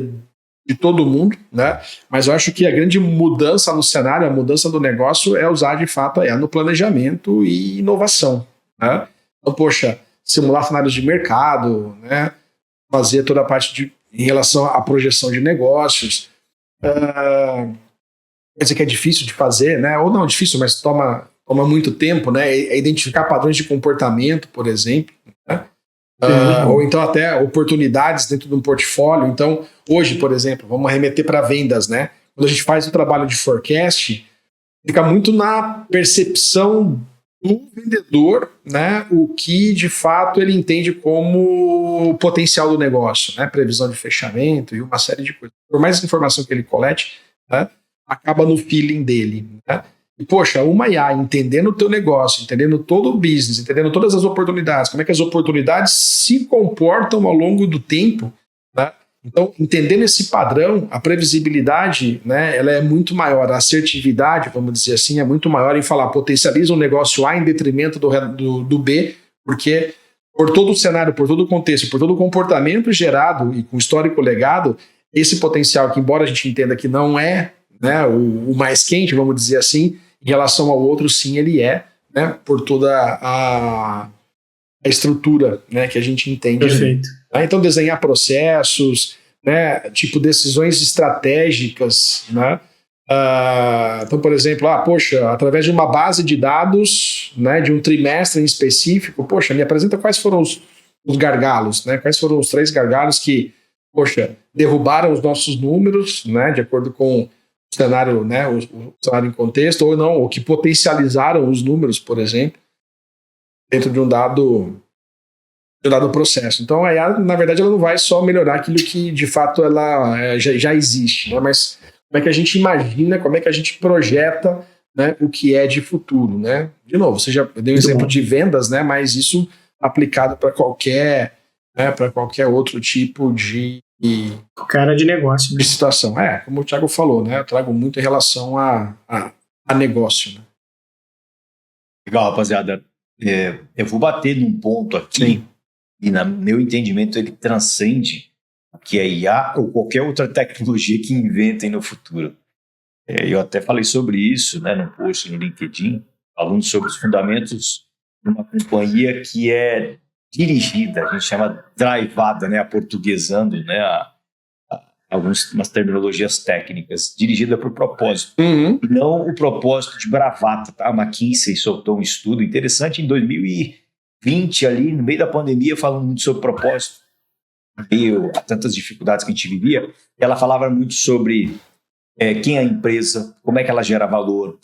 de todo mundo, né? Mas eu acho que a grande mudança no cenário, a mudança do negócio é usar de fato no planejamento e inovação, né? Então, poxa, simular cenários de mercado, né? Fazer toda a parte em relação à projeção de negócios. Quer dizer que é difícil de fazer, né? Ou não é difícil, mas toma muito tempo, né? É identificar padrões de comportamento, por exemplo, né? Ou então até oportunidades dentro de um portfólio. Então, hoje, por exemplo, vamos remeter para vendas, né? Quando a gente faz o trabalho de forecast, fica muito na percepção do vendedor, né? O que de fato ele entende como potencial do negócio, né? Previsão de fechamento e uma série de coisas. Por mais informação que ele colete, né? Acaba no feeling dele, né? E, poxa, uma IA entendendo o teu negócio, entendendo todo o business, entendendo todas as oportunidades, como é que as oportunidades se comportam ao longo do tempo, né? Então, entendendo esse padrão, a previsibilidade, né, ela é muito maior, a assertividade, vamos dizer assim, é muito maior em falar, potencializa um negócio A em detrimento do B, porque por todo o cenário, por todo o contexto, por todo o comportamento gerado e com histórico legado, esse potencial que, embora a gente entenda que não é, né, o mais quente, vamos dizer assim, em relação ao outro, sim, ele é, né, por toda a estrutura, né, que a gente entende. Perfeito. Né? Então, desenhar processos, né, tipo decisões estratégicas, né? Então, por exemplo, poxa, através de uma base de dados, né, de um trimestre em específico, poxa, me apresenta quais foram os gargalos, né? Quais foram os 3 gargalos que, poxa, derrubaram os nossos números, né, de acordo com cenário, né, o cenário em contexto, ou não, ou que potencializaram os números, por exemplo, dentro de um dado processo. Então, a IA, na verdade, ela não vai só melhorar aquilo que, de fato, ela já existe, né, mas como é que a gente imagina, como é que a gente projeta, né, o que é de futuro, né? De novo, eu dei um exemplo de vendas, né, mas isso aplicado para qualquer outro tipo de cara de negócio, de situação. Como o Thiago falou, né? Eu trago muito em relação a negócio. Né? Legal, rapaziada. Eu vou bater num ponto aqui, e no meu entendimento ele transcende o que é IA ou qualquer outra tecnologia que inventem no futuro. Eu até falei sobre isso, né, num post no LinkedIn, falando sobre os fundamentos de uma companhia que é dirigida, a gente chama drivada, né, aportuguesando, né, umas terminologias técnicas, dirigida por propósito. Uhum. Não o propósito de bravata. Tá? A McKinsey soltou um estudo interessante em 2020, ali, no meio da pandemia, falando muito sobre propósito. Meio a tantas dificuldades que a gente vivia, ela falava muito sobre quem é a empresa, como é que ela gera valor,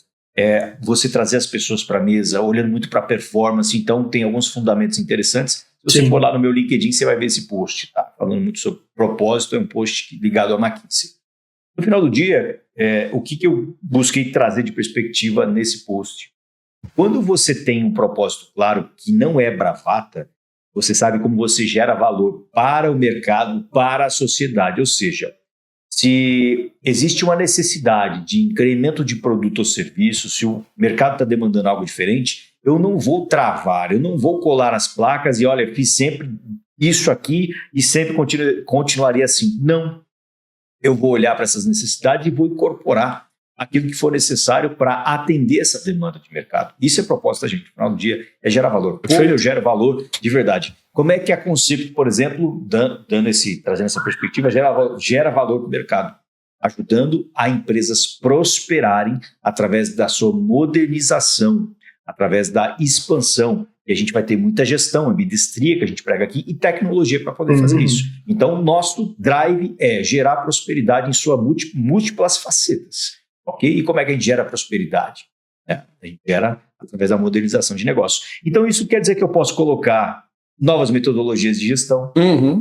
você trazer as pessoas para a mesa, olhando muito para a performance. Então, tem alguns fundamentos interessantes. Se você for lá no meu LinkedIn, você vai ver esse post, tá? Falando muito sobre propósito, é um post ligado à McKinsey. No final do dia, o que eu busquei trazer de perspectiva nesse post? Quando você tem um propósito claro, que não é bravata, você sabe como você gera valor para o mercado, para a sociedade. Ou seja, se existe uma necessidade de incremento de produto ou serviço, se o mercado está demandando algo diferente, eu não vou travar, eu não vou colar as placas e olha, fiz sempre isso aqui e sempre continuaria assim. Não. Eu vou olhar para essas necessidades e vou incorporar aquilo que for necessário para atender essa demanda de mercado. Isso é proposta, gente. No final do dia, é gerar valor. Como eu gero valor de verdade? Como é que a Concept, por exemplo, trazendo essa perspectiva, gera valor para o mercado? Ajudando a empresas prosperarem através da sua modernização, através da expansão. E a gente vai ter muita gestão, ambidestria que a gente prega aqui e tecnologia para poder fazer isso. Então, o nosso drive é gerar prosperidade em suas múltiplas facetas. Ok? E como é que a gente gera prosperidade? A gente gera através da modernização de negócio. Então, isso quer dizer que eu posso colocar novas metodologias de gestão,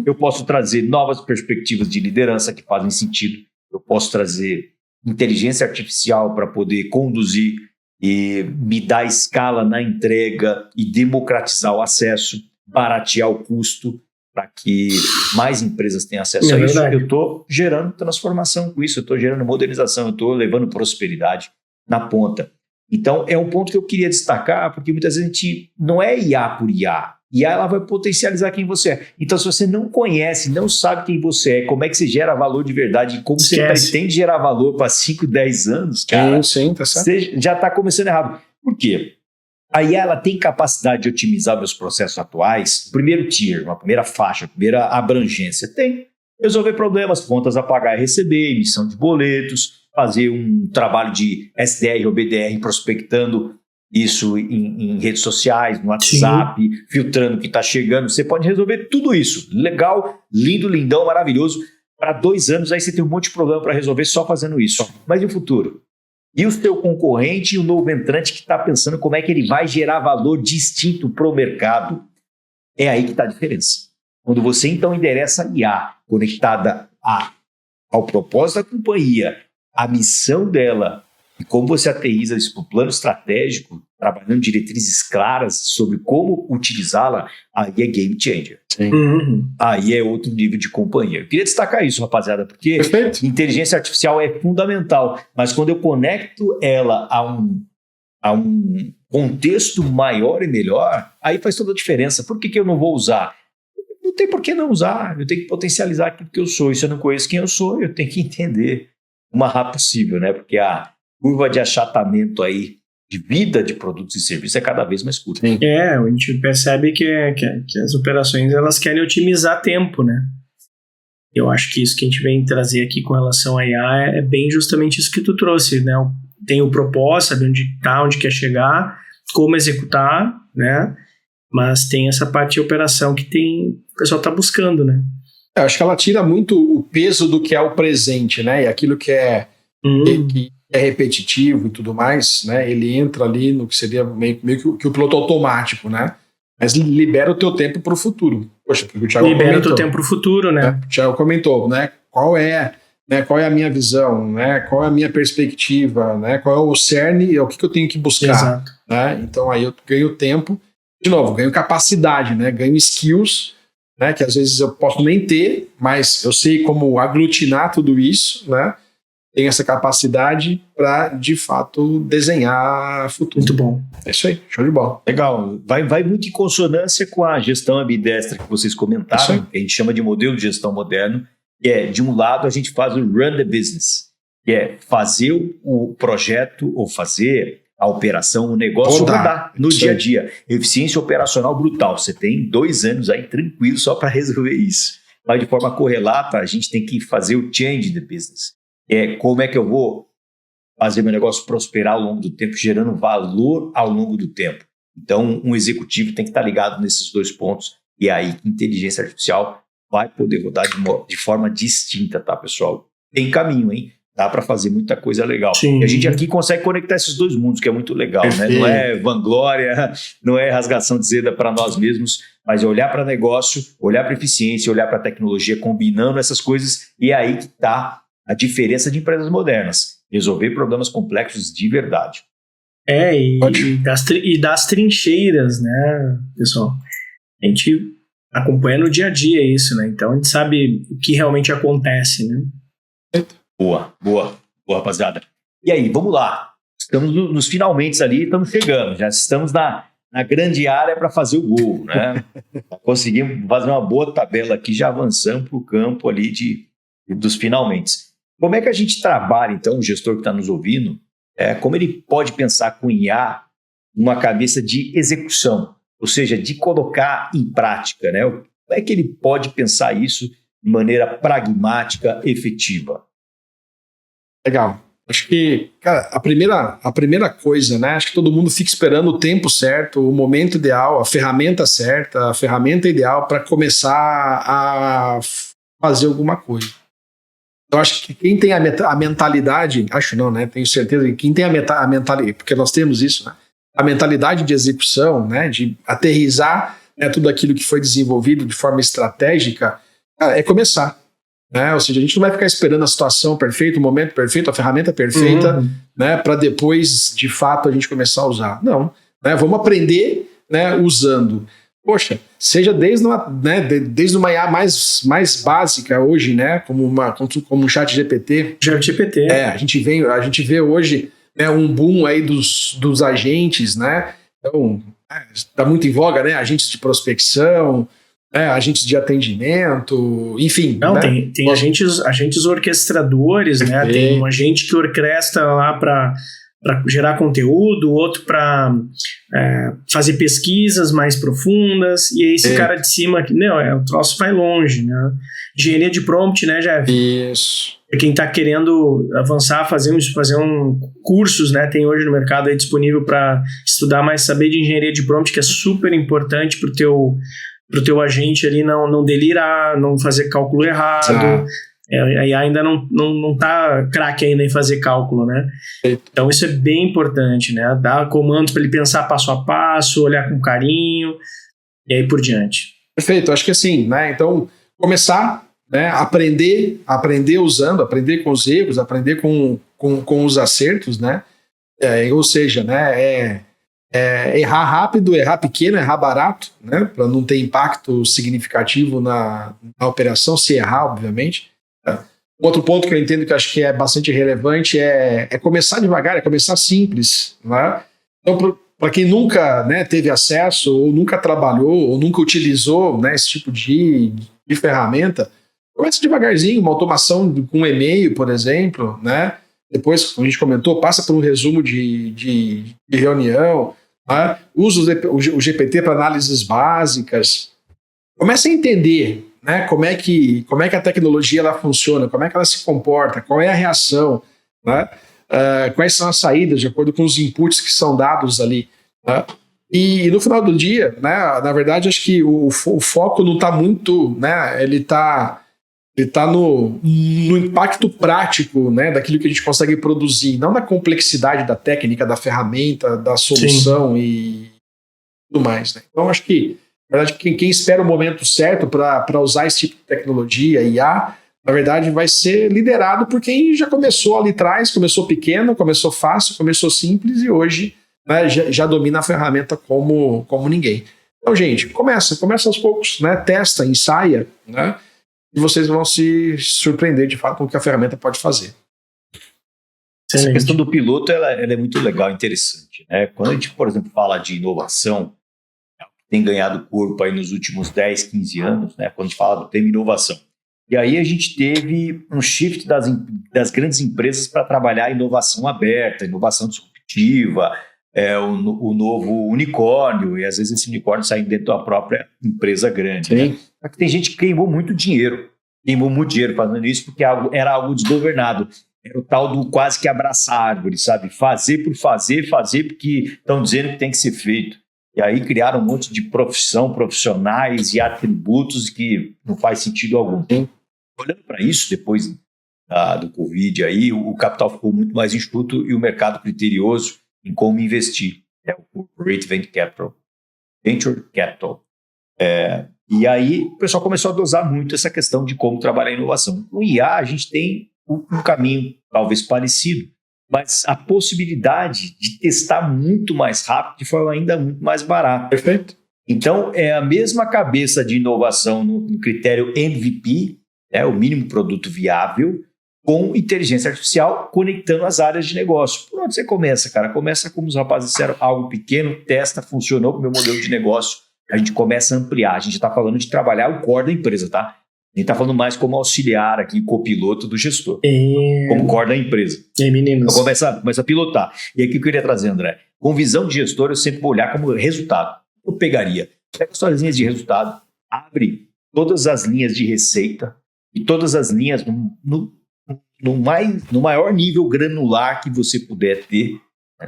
eu posso trazer novas perspectivas de liderança que fazem sentido, eu posso trazer inteligência artificial para poder conduzir e me dar escala na entrega e democratizar o acesso, baratear o custo para que mais empresas tenham acesso a isso. Eu estou gerando transformação com isso, eu estou gerando modernização, eu estou levando prosperidade na ponta. Então, é um ponto que eu queria destacar, porque muitas vezes a gente não é IA por IA. e ela vai potencializar quem você é. Então, se você não conhece, não sabe quem você é, como é que você gera valor de verdade, como você pretende gerar valor para 5, 10 anos, cara, sim, tá certo. Você já está começando errado. Por quê? A IA ela tem capacidade de otimizar meus processos atuais, primeiro tier, uma primeira faixa, primeira abrangência. Tem. Resolver problemas, contas a pagar e receber, emissão de boletos, fazer um trabalho de SDR ou BDR prospectando isso em redes sociais, no WhatsApp, filtrando o que está chegando. Você pode resolver tudo isso. Legal, lindo, lindão, maravilhoso. Para 2 anos, aí você tem um monte de problema para resolver só fazendo isso. Mas e o futuro? E o seu concorrente e o novo entrante que está pensando como é que ele vai gerar valor distinto para o mercado? É aí que está a diferença. Quando você, então, endereça a IA conectada ao propósito da companhia, a missão dela, e como você aterriza isso para o plano estratégico, trabalhando diretrizes claras sobre como utilizá-la, aí é game changer. Aí é outro nível de companhia. Eu queria destacar isso, rapaziada, porque inteligência artificial é fundamental, mas quando eu conecto ela a um contexto maior e melhor, aí faz toda a diferença. Por que eu não vou usar? Não tem por que não usar, eu tenho que potencializar aquilo que eu sou, e se eu não conheço quem eu sou, eu tenho que entender o mais rápido possível, né? Porque a curva de achatamento aí de vida de produtos e serviços é cada vez mais curta. A gente percebe que as operações elas querem otimizar tempo, né? Eu acho que isso que a gente vem trazer aqui com relação à IA é bem justamente isso que tu trouxe, né? Tem o propósito, saber onde está, onde quer chegar, como executar, né? Mas tem essa parte de operação que o pessoal está buscando, né? Eu acho que ela tira muito o peso do que é o presente, né? E aquilo que é repetitivo e tudo mais, né? Ele entra ali no que seria meio que o piloto automático, né? Mas libera o teu tempo para o futuro. Poxa, porque o Thiago libera o teu tempo para o futuro, né? O Thiago comentou, né? Qual é a minha visão, né? Qual é a minha perspectiva, né? Qual é o cerne, é o que eu tenho que buscar. Exato. Né? Então aí eu ganho tempo, de novo, ganho capacidade, né? Ganho skills, né? Que às vezes eu posso nem ter, mas eu sei como aglutinar tudo isso, né? Tem essa capacidade para, de fato, desenhar futuro. Muito bom. É isso aí, show de bola. Legal. Vai muito em consonância com a gestão ambidestra que vocês comentaram, que a gente chama de modelo de gestão moderno, que é, de um lado, a gente faz o run the business, que é fazer o projeto ou fazer a operação, o negócio rodar no dia a dia. Eficiência operacional brutal. Você tem 2 anos aí tranquilo só para resolver isso. Mas de forma correlata, a gente tem que fazer o change the business. Como é que eu vou fazer meu negócio prosperar ao longo do tempo, gerando valor ao longo do tempo. Então, um executivo tem que estar ligado nesses 2 pontos, e aí inteligência artificial vai poder rodar de forma distinta, tá, pessoal? Tem caminho, hein? Dá para fazer muita coisa legal. Sim. E a gente aqui consegue conectar esses 2 mundos, que é muito legal, né? Não é vanglória, não é rasgação de seda para nós mesmos, mas é olhar para negócio, olhar para eficiência, olhar para tecnologia, combinando essas coisas, e é aí que está a diferença de empresas modernas. Resolver problemas complexos de verdade. E das trincheiras, né, pessoal? A gente acompanha no dia a dia isso, né? Então a gente sabe o que realmente acontece, né? Boa, rapaziada. E aí, vamos lá. Estamos nos finalmente ali, estamos chegando. Já estamos na grande área para fazer o gol, né? Conseguimos fazer uma boa tabela aqui, já avançamos para o campo ali dos finalmente. Como é que a gente trabalha, então, o gestor que está nos ouvindo, como ele pode pensar com IA uma cabeça de execução, ou seja, de colocar em prática, né? Como é que ele pode pensar isso de maneira pragmática, efetiva? Legal. Acho que, cara, a primeira coisa, né? Acho que todo mundo fica esperando o tempo certo, o momento ideal, a ferramenta certa, a ferramenta ideal para começar a fazer alguma coisa. Eu acho que quem tem a mentalidade, acho não, né? Tenho certeza que quem tem a mentalidade, porque nós temos isso, né? A mentalidade de execução, né? De aterrissar, né, tudo aquilo que foi desenvolvido de forma estratégica, é começar. Né? Ou seja, a gente não vai ficar esperando a situação perfeita, o momento perfeito, a ferramenta perfeita, né? Para depois, de fato, a gente começar a usar. Não. Né? Vamos aprender, né, usando. Poxa, seja desde uma IA mais básica hoje, né, como um chat GPT. A gente vê hoje, né, um boom aí dos agentes, né? Então, está muito em voga, né? Agentes de prospecção, agentes de atendimento, enfim. Não, né? tem agentes orquestradores, né? Tem um agente que orquestra lá para gerar conteúdo, outro para fazer pesquisas mais profundas, e aí esse cara de cima, o troço vai longe, né? Engenharia de prompt, né, Jeff? Isso. Quem está querendo avançar, fazer cursos, né? Tem hoje no mercado aí disponível para estudar mais, saber de engenharia de prompt, que é super importante para o teu agente ali não delirar, não fazer cálculo errado. Aí ainda não tá craque ainda em fazer cálculo, né? Então isso é bem importante, né? Dar comandos para ele pensar passo a passo, olhar com carinho e aí por diante. Perfeito, acho que assim, né? Então, começar, né? Aprender usando, aprender com os erros, aprender com os acertos, né? Ou seja, né? Errar rápido, errar pequeno, errar barato, né? Para não ter impacto significativo na operação, se errar, obviamente. Outro ponto que eu entendo que acho que é bastante relevante é começar devagar, é começar simples, né? Então, para quem nunca, né, teve acesso, ou nunca trabalhou, ou nunca utilizou, né, esse tipo de ferramenta, comece devagarzinho, uma automação com e-mail, por exemplo, né? Depois, como a gente comentou, passa por um resumo de reunião, né? Usa o GPT para análises básicas. Comece a entender, né, como é que a tecnologia ela funciona, como é que ela se comporta, qual é a reação, né? Quais são as saídas de acordo com os inputs que são dados ali. Né? E no final do dia, né, na verdade, acho que o foco não está muito, né, ele está no impacto prático, né, daquilo que a gente consegue produzir, não na complexidade da técnica, da ferramenta, da solução. Sim. E tudo mais. Né? Então, acho que na verdade, quem espera o momento certo para usar esse tipo de tecnologia, IA, na verdade, vai ser liderado por quem já começou ali atrás, começou pequeno, começou fácil, começou simples e hoje, né, já domina a ferramenta como ninguém. Então, gente, começa aos poucos, né, testa, ensaia, né, e vocês vão se surpreender de fato com o que a ferramenta pode fazer. Essa questão do piloto ela é muito legal, interessante. Né? Quando a gente, por exemplo, fala de inovação, tem ganhado corpo aí nos últimos 10, 15 anos, né, quando a gente fala do tema inovação. E aí a gente teve um shift das grandes empresas para trabalhar a inovação aberta, inovação disruptiva, o novo unicórnio, e às vezes esse unicórnio sai dentro da própria empresa grande. Né? Só que tem gente que queimou muito dinheiro fazendo isso porque era algo desgovernado. Era o tal do quase que abraçar a árvore, sabe? Fazer por fazer porque estão dizendo que tem que ser feito. E aí criaram um monte de profissionais e atributos que não faz sentido algum. Olhando para isso, depois do Covid, aí, o capital ficou muito mais enxuto e o mercado criterioso em como investir. O Corporate Venture Capital. E aí o pessoal começou a dosar muito essa questão de como trabalhar a inovação. No IA, a gente tem um caminho talvez parecido, mas a possibilidade de testar muito mais rápido de forma ainda muito mais barata. Perfeito. Então, é a mesma cabeça de inovação no critério MVP, o mínimo produto viável, com inteligência artificial conectando as áreas de negócio. Por onde você começa, cara? Começa, como os rapazes disseram, algo pequeno, testa, funcionou com o meu modelo de negócio, a gente começa a ampliar. A gente está falando de trabalhar o core da empresa, tá? A gente está falando mais como auxiliar aqui, copiloto do gestor, como core da empresa. Então começa a pilotar. E aqui o que eu queria trazer, André, com visão de gestor, eu sempre vou olhar como resultado. Eu pega as suas linhas de resultado, abre todas as linhas de receita e todas as linhas no maior nível granular que você puder ter,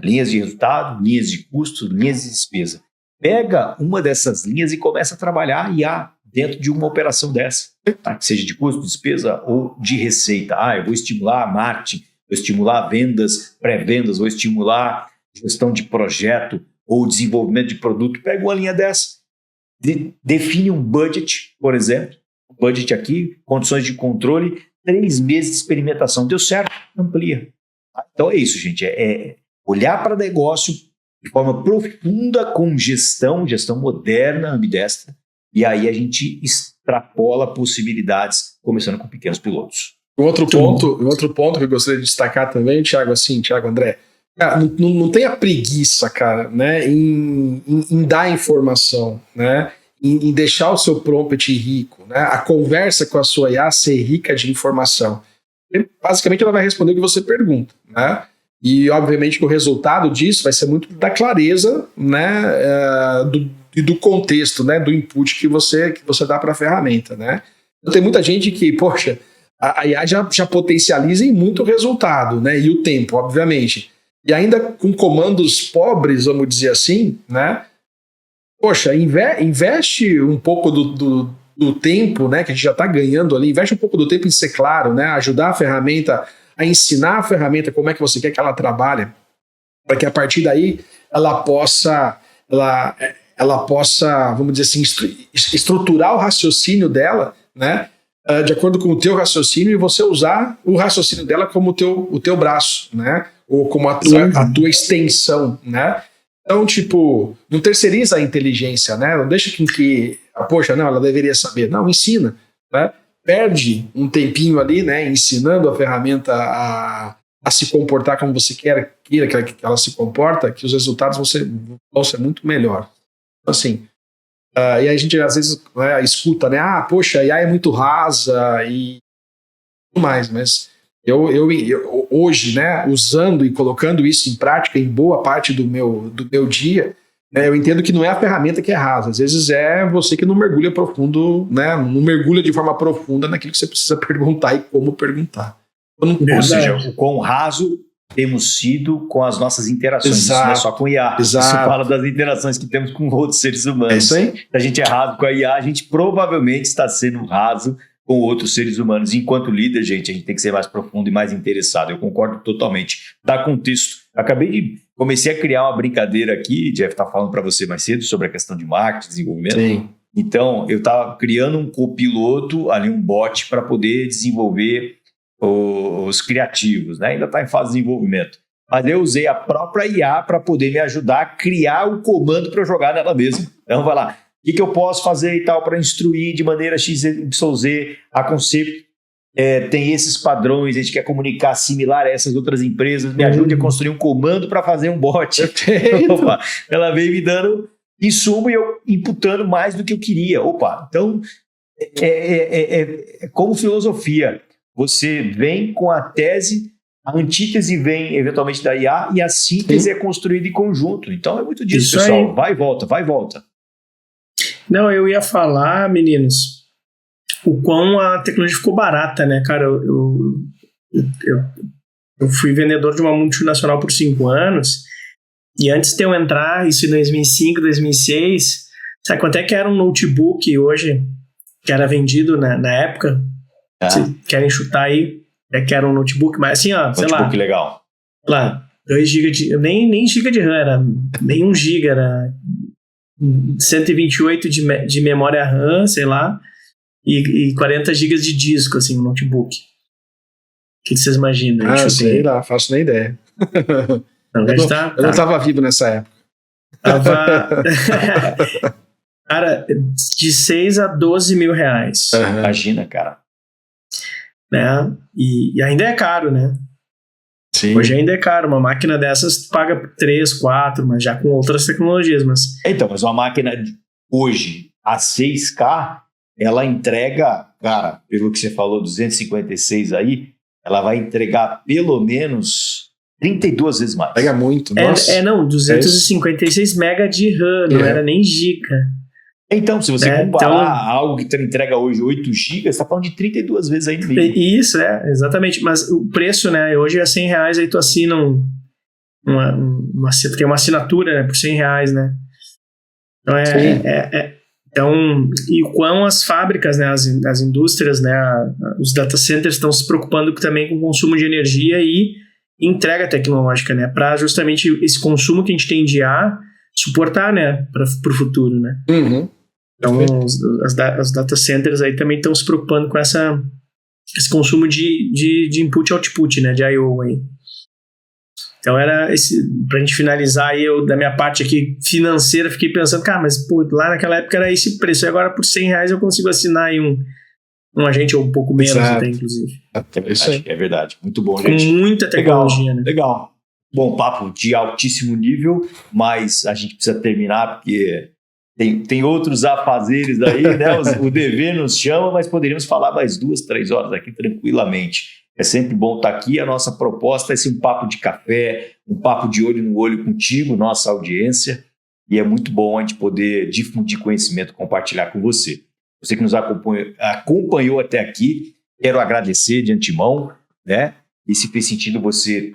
linhas de resultado, linhas de custo, linhas de despesa. Pega uma dessas linhas e começa a trabalhar IA dentro de uma operação dessa, tá? Que seja de custo, despesa ou de receita. Eu vou estimular marketing, vou estimular vendas, pré-vendas, vou estimular gestão de projeto ou desenvolvimento de produto. Pega uma linha dessa, define um budget, por exemplo, budget aqui, condições de controle, 3 meses de experimentação. Deu certo, amplia. Então é isso, gente, é olhar para negócio de forma profunda com gestão moderna, ambidestra, e aí a gente extrapola possibilidades, começando com pequenos pilotos. Outro ponto que eu gostaria de destacar também, Thiago, André, Cara, não tenha preguiça, cara, né, em dar informação, né, em deixar o seu prompt rico, né, a conversa com a sua IA ser rica de informação. Basicamente, ela vai responder o que você pergunta, né, e obviamente que o resultado disso vai ser muito da clareza, né, do contexto, né, do input que você dá para a ferramenta, né. Então, tem muita gente que, poxa, a IA já potencializa em muito resultado, né, e o tempo, obviamente. E ainda com comandos pobres, vamos dizer assim, né? Poxa, investe um pouco do tempo, né? Que a gente já está ganhando ali, investe um pouco do tempo em ser claro, né? Ajudar a ferramenta, a ensinar a ferramenta como é que você quer que ela trabalhe, para que a partir daí ela possa, vamos dizer assim, estruturar o raciocínio dela, né? De acordo com o teu raciocínio, e você usar o raciocínio dela como o teu braço, né? Ou como a tua extensão, né? Então, tipo, não terceiriza a inteligência, né? Não deixa que poxa, não, ela deveria saber. Não, ensina, né? Perde um tempinho ali, né? Ensinando a ferramenta a se comportar como você queira que ela se comporta, que os resultados vão ser muito melhores. Então, assim, e aí a gente às vezes, né, escuta, né? Ah, poxa, a IA é muito rasa e tudo mais, mas eu hoje, né, usando e colocando isso em prática em boa parte do meu dia, né, eu entendo que não é a ferramenta que é rasa, às vezes é você que não mergulha profundo, né, não mergulha de forma profunda naquilo que você precisa perguntar e como perguntar. Ou seja, o quão raso temos sido com as nossas interações. Exato. Isso não é só com IA. Exato. Isso fala das interações que temos com outros seres humanos. É isso aí. Se a gente é raso com a IA, a gente provavelmente está sendo raso com outros seres humanos. Enquanto líder, gente, a gente tem que ser mais profundo e mais interessado. Eu concordo totalmente. Dá contexto. Comecei a criar uma brincadeira aqui, Jeff tá falando para você mais cedo sobre a questão de marketing, desenvolvimento. Sim. Então, eu estava criando um copiloto, ali um bot, para poder desenvolver os criativos, né? Ainda está em fase de desenvolvimento. Mas eu usei a própria IA para poder me ajudar a criar o comando para jogar nela mesma. Então, vai lá. O que eu posso fazer e tal para instruir de maneira XYZ a conceito? Tem esses padrões, a gente quer comunicar similar a essas outras empresas, me ajude a construir um comando para fazer um bot. Opa, ela veio me dando insumo e eu imputando mais do que eu queria. Opa, então é como filosofia. Você vem com a tese, a antítese vem eventualmente da IA e a síntese é construída em conjunto. Então é muito disso, pessoal. Aí. Vai e volta, vai e volta. Não, eu ia falar, meninos, o quão a tecnologia ficou barata, né, cara? Eu fui vendedor de uma multinacional por 5 anos e antes de eu entrar, isso em 2005, 2006, sabe quanto é que era um notebook hoje, que era vendido na época? Se querem chutar aí, que era um notebook, mas assim, ó, sei lá. Notebook legal. Lá, 2 GB de... Nem GB de RAM, era nem 1 GB, era 128 de memória RAM, sei lá, e 40 GB de disco, assim, um notebook. O que vocês imaginam? Sei lá, faço nem ideia. Não, eu não estava vivo nessa época. Cara, de 6 a 12 mil reais. Uhum. Imagina, cara. Né? E ainda é caro, né? Sim. Hoje ainda é caro. Uma máquina dessas paga 3, 4, mas já com outras tecnologias. Então, mas uma máquina hoje a 6K, ela entrega, cara, pelo que você falou, 256 aí, ela vai entregar pelo menos 32 vezes mais. Pega muito, nossa. Não, 256 mega de RAM, não era nem giga. Então, se você comparar algo que entrega hoje 8 GB, você está falando de 32 vezes aí no mínimo. Isso, exatamente. Mas o preço, né? Hoje é R$100, aí tu assina tem uma assinatura, né, por R$100, né? Então então, e o quão as fábricas, né, as indústrias, né, os data centers estão se preocupando também com o consumo de energia e entrega tecnológica, né? Para justamente esse consumo que a gente tem de IA suportar, né? Para o futuro, né? Uhum. Então, as data centers aí também estão se preocupando com esse consumo de input e output, né, de I/O aí. Então, pra gente finalizar aí, da minha parte aqui financeira, fiquei pensando, cara, mas pô, lá naquela época era esse preço, e agora por R$100 eu consigo assinar aí um agente ou um pouco menos até, inclusive. É verdade. Muito bom, gente. Com muita tecnologia, né? Legal. Bom, papo de altíssimo nível, mas a gente precisa terminar porque tem outros afazeres aí, né? O dever nos chama, mas poderíamos falar mais 2, 3 horas aqui tranquilamente. É sempre bom estar aqui. A nossa proposta é ser um papo de café, um papo de olho no olho contigo, nossa audiência. E é muito bom a gente poder difundir conhecimento, compartilhar com você. Você que nos acompanhou até aqui, quero agradecer de antemão, né? E se fez sentido, você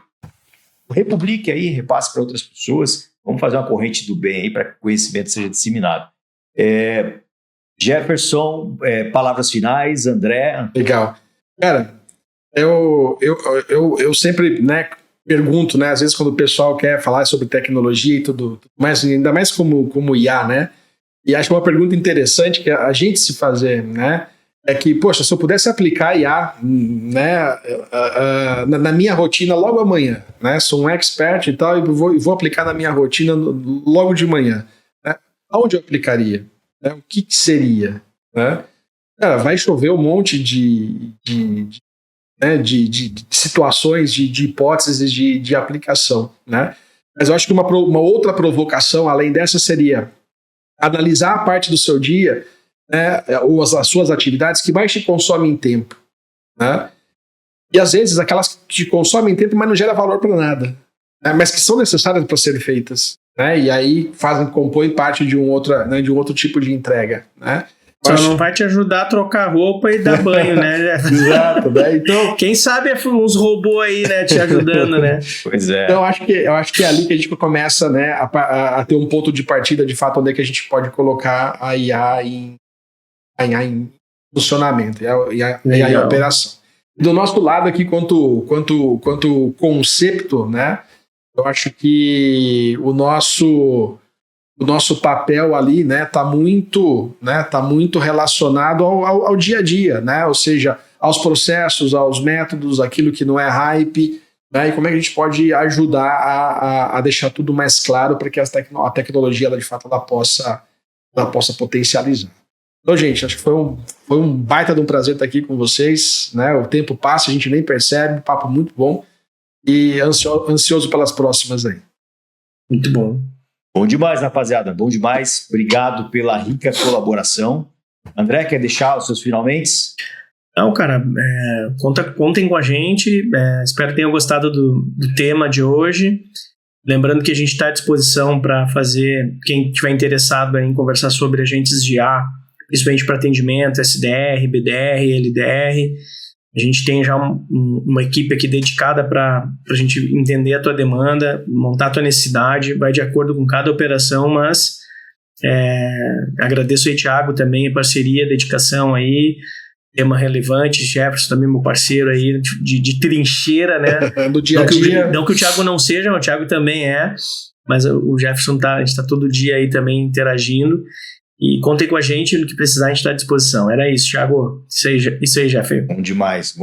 republique aí, repasse para outras pessoas. Vamos fazer uma corrente do bem aí para que o conhecimento seja disseminado. Jefferson, palavras finais, André. Legal. Cara, eu sempre, né, pergunto, né, às vezes quando o pessoal quer falar sobre tecnologia e tudo, mas ainda mais como IA, né? E acho que uma pergunta interessante que a gente se fazer, né, é que, poxa, se eu pudesse aplicar IA, né, na minha rotina logo amanhã, né, sou um expert e tal, e vou aplicar na minha rotina logo de manhã, né, aonde eu aplicaria? Né, o que seria? Né? Cara, vai chover um monte de situações, de hipóteses de aplicação, né? Mas eu acho que uma outra provocação, além dessa, seria analisar a parte do seu dia, né, ou as suas atividades que mais te consomem tempo, né? E às vezes aquelas que te consomem tempo, mas não gera valor para nada, né, mas que são necessárias para serem feitas, né? E aí compõem parte de um outro tipo de entrega, né? Só não vai te ajudar a trocar roupa e dar banho, né? Exato, né? Então, quem sabe uns robôs aí, né, te ajudando, né? Pois é. Então, eu acho que é ali que a gente começa, né, a ter um ponto de partida, de fato, onde é que a gente pode colocar a IA em funcionamento, e a IA em operação. Do nosso lado aqui, quanto conceito, né, eu acho que o nosso papel ali, né, tá muito relacionado ao dia a dia, né, ou seja, aos processos, aos métodos, aquilo que não é hype, né, e como é que a gente pode ajudar a deixar tudo mais claro para que a tecnologia, ela, de fato, ela possa potencializar. Então, gente, acho que foi um baita de um prazer estar aqui com vocês, né, o tempo passa, a gente nem percebe, papo muito bom, e ansioso pelas próximas aí. Muito bom. Bom demais, rapaziada. Bom demais. Obrigado pela rica colaboração. André, quer deixar os seus finalmente? Não, cara, contem com a gente. Espero que tenham gostado do tema de hoje. Lembrando que a gente está à disposição para fazer, quem estiver interessado em conversar sobre agentes de IA, principalmente para atendimento, SDR, BDR, LDR. A gente tem já uma equipe aqui dedicada para a gente entender a tua demanda, montar a tua necessidade, vai de acordo com cada operação, mas agradeço aí, Thiago, também a parceria, a dedicação aí, tema relevante, Jefferson também meu parceiro aí de trincheira, né? Do dia a dia. Não que o Thiago não seja, o Thiago também mas o Jefferson a gente está todo dia aí também interagindo. E contem com a gente, no que precisar a gente está à disposição. Era isso, Thiago. Isso aí, Jeff. Bom demais,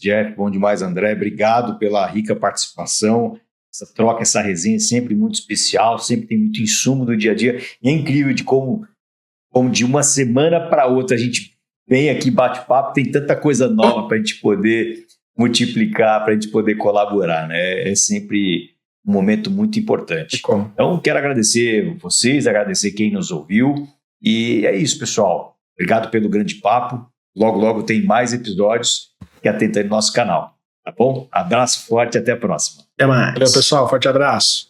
Jeff. Bom demais, André. Obrigado pela rica participação. Essa troca, essa resenha é sempre muito especial, sempre tem muito insumo do dia a dia. E é incrível de como de uma semana para outra a gente vem aqui, bate papo, tem tanta coisa nova para a gente poder multiplicar, para a gente poder colaborar, né? É sempre um momento muito importante. Então, quero agradecer vocês, agradecer quem nos ouviu. E é isso, pessoal. Obrigado pelo grande papo. Logo, logo tem mais episódios que atentem no nosso canal. Tá bom? Abraço forte e até a próxima. Até mais. Valeu, pessoal. Forte abraço.